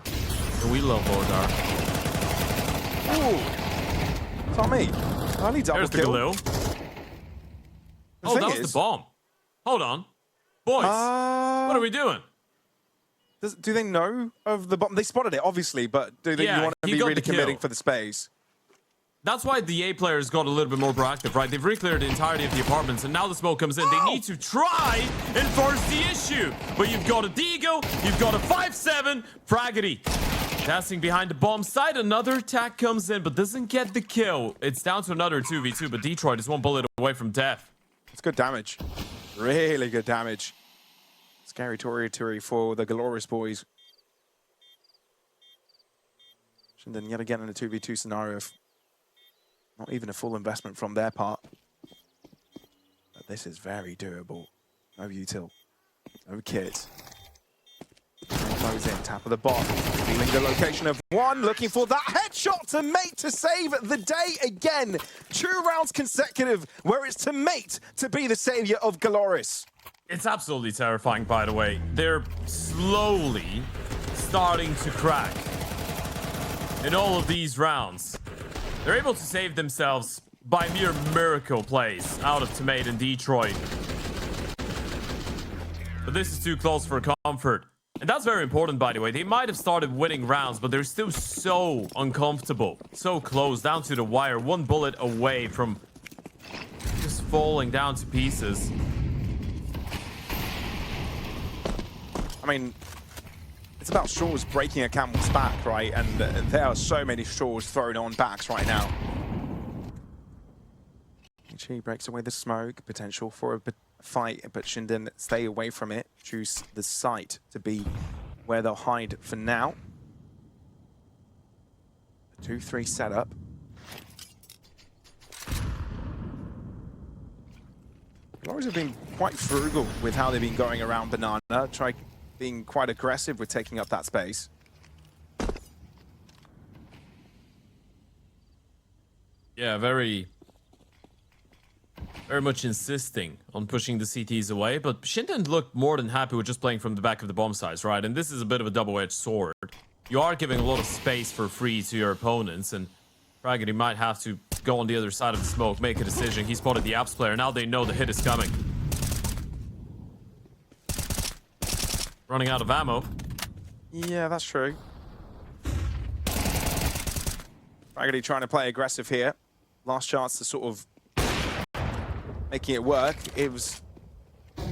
And we love Lorgar. Ooh. Tommy, early double There's the kill. Galil. Oh, that was the bomb. Hold on. Boys, what are we doing? Do they know of the bomb? They spotted it, obviously, but do they want to be really committing for the space? That's why the A players got a little bit more proactive, right? They've re-cleared the entirety of the apartments, and now the smoke comes in. They need to try and force the issue. But you've got a Deagle, you've got a 5-7, Fraggity. Passing behind the bomb site, another attack comes in, but doesn't get the kill. It's down to another 2v2, but Detroit is one bullet away from death. It's good damage. Really good damage. Scary territory for the Galorys boys. ShindeN yet again in a 2v2 scenario. Not even a full investment from their part. But this is very doable. No util. No kit. Close in, tap of the bomb. Feeling the location of one, looking for that headshot to mate to save the day again. 2 rounds consecutive where it's to mate to be the savior of Galorys. It's absolutely terrifying, by the way. They're slowly starting to crack in all of these rounds. They're able to save themselves by mere miracle plays out of Tomate and Detroit. But this is too close for comfort. And that's very important, by the way. They might have started winning rounds, but they're still so uncomfortable. So close, down to the wire. 1 bullet away from just falling down to pieces. I mean, it's about straws breaking a camel's back, right? And there are so many straws thrown on backs right now. He breaks away the smoke, potential for a fight, but ShindeN stay away from it. Choose the site to be where they'll hide for now. 2-3 setup. Galorys have been quite frugal with how they've been going around Banana. Try being quite aggressive with taking up that space. Yeah, very much insisting on pushing the CTs away, but ShindeN looked more than happy with just playing from the back of the bomb sites, right? And this is a bit of a double-edged sword. You are giving a lot of space for free to your opponents, and Fraggity might have to go on the other side of the smoke, make a decision. He spotted the Apps player. Now they know the hit is coming. Running out of ammo. Yeah, that's true. Fraggity trying to play aggressive here. Last chance to sort of making it work. It was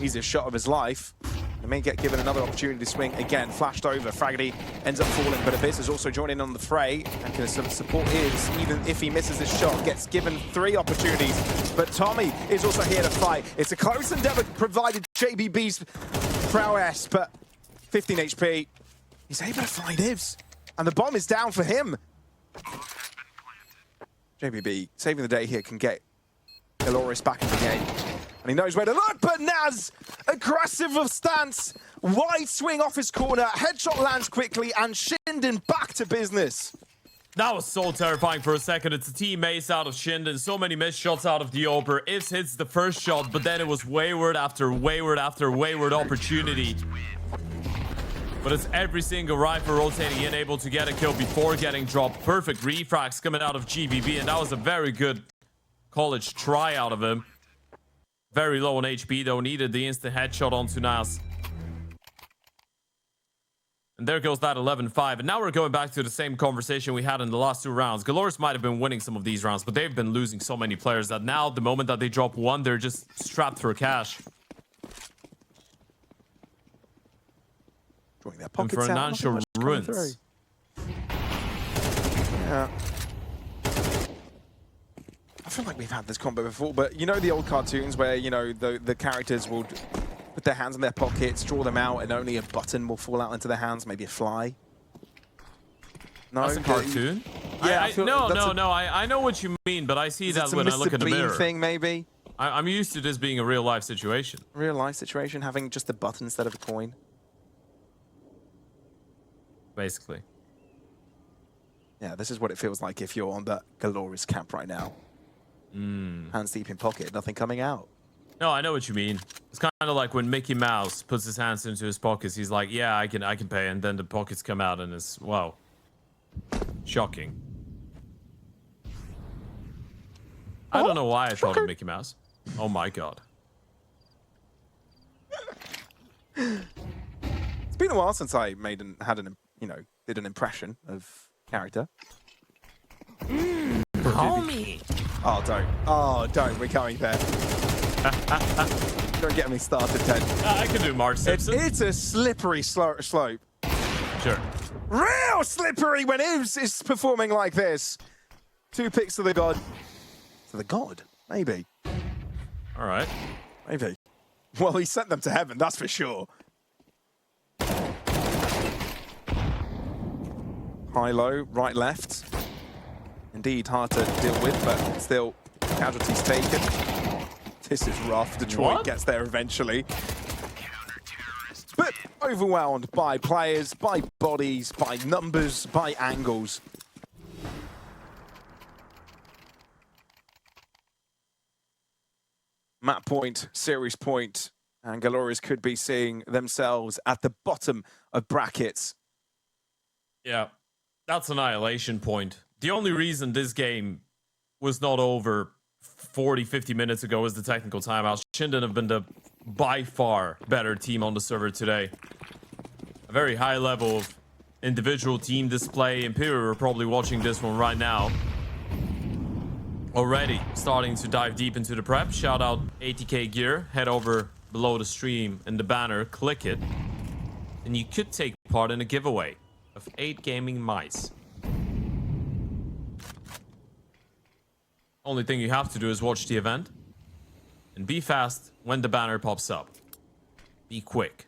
easiest shot of his life. He may get given another opportunity to swing again. Flashed over. Fraggity ends up falling, but Abyss is also joining on the fray and can support his, even if he misses his shot. Gets given 3 opportunities, but Tommy is also here to fight. It's a close endeavor provided JBB's prowess, but 15 HP. He's able to find Ivs, and the bomb is down for him. JBB saving the day here can get Galorys back in the game. And he knows where to look, but Naz, aggressive of stance, wide swing off his corner, headshot lands quickly, and ShindeN back to business. That was so terrifying for a second. It's a team ace out of ShindeN. So many missed shots out of the Oper. Is hits the first shot, but then it was wayward after wayward after wayward opportunity. But it's every single rifle rotating in, able to get a kill before getting dropped. Perfect refrags coming out of GBB, and that was a very good college try out of him. Very low on HP though, needed the instant headshot onto Nas. And there goes that 11-5. And now we're going back to the same conversation we had in the last 2 rounds. Galorys might have been winning some of these rounds, but they've been losing so many players that now, the moment that they drop one, they're just strapped for cash. Drawing their And pockets for out. financial ruins. Yeah. I feel like we've had this combo before, but you know the old cartoons where, you know, the characters will put their hands in their pockets, draw them out, and only a button will fall out into their hands, maybe a fly? No, That's a cartoon? Yeah, I know what you mean, but I see that when I look in the mirror. Thing, maybe? I'm used to this being a real life situation. Real life situation, having just a button instead of a coin. Basically. Yeah, this is what it feels like if you're on the Galorys camp right now. Hands deep in pocket, nothing coming out. No, I know what you mean. It's kind of like when Mickey Mouse puts his hands into his pockets. He's like, yeah, I can pay. And then the pockets come out and it's, wow. Shocking. I don't know why I thought of Mickey Mouse. Oh my god. It's been a while since I did an impression of character. Homie. Oh, don't. Oh, don't. We're going there. Don't get me started, Ted. I can do Mark Simpson. It's a slippery slope. Sure. Real slippery when Ivs is performing like this. 2 picks to the god. To the god? Maybe. All right. Maybe. Well, he sent them to heaven, that's for sure. High, low, right, left. Indeed, hard to deal with, but still, casualties taken. This is rough. Detroit gets there eventually. But overwhelmed by players, by bodies, by numbers, by angles. Map point, series point, and Galorys could be seeing themselves at the bottom of brackets. Yeah, that's annihilation point. The only reason this game was not over 40, 50 minutes ago was the technical timeout. ShindeN have been the by far better team on the server today. A very high level of individual team display. Imperial are probably watching this one right now. Already starting to dive deep into the prep. Shout out ATK Gear. Head over below the stream in the banner. Click it. And you could take part in a giveaway of 8 gaming mice. Only thing you have to do is watch the event. And be fast when the banner pops up. Be quick.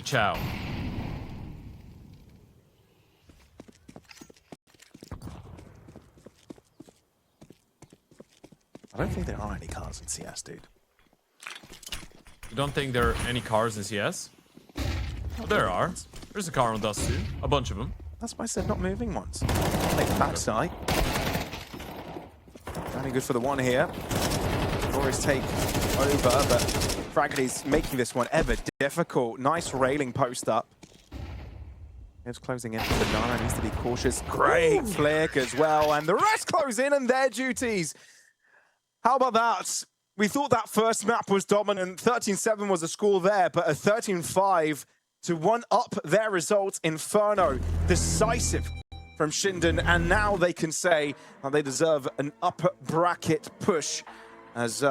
Ciao. I don't think there are any cars in CS, dude. You don't think there are any cars in CS? Oh, there are. There's a car on Dust too. A bunch of them. That's why I said not moving ones. Take the backside. Only good for the one here. Galorys take over, but Fraggy's making this one ever difficult. Nice railing post up. He's closing in for the Nara, needs to be cautious. Great flick as well, and the rest close in on their duties. How about that? We thought that first map was dominant. 13-7 was the score there, but a 13-5 to one-up their results. Inferno, decisive from ShindeN, and now they can say they deserve an upper bracket push as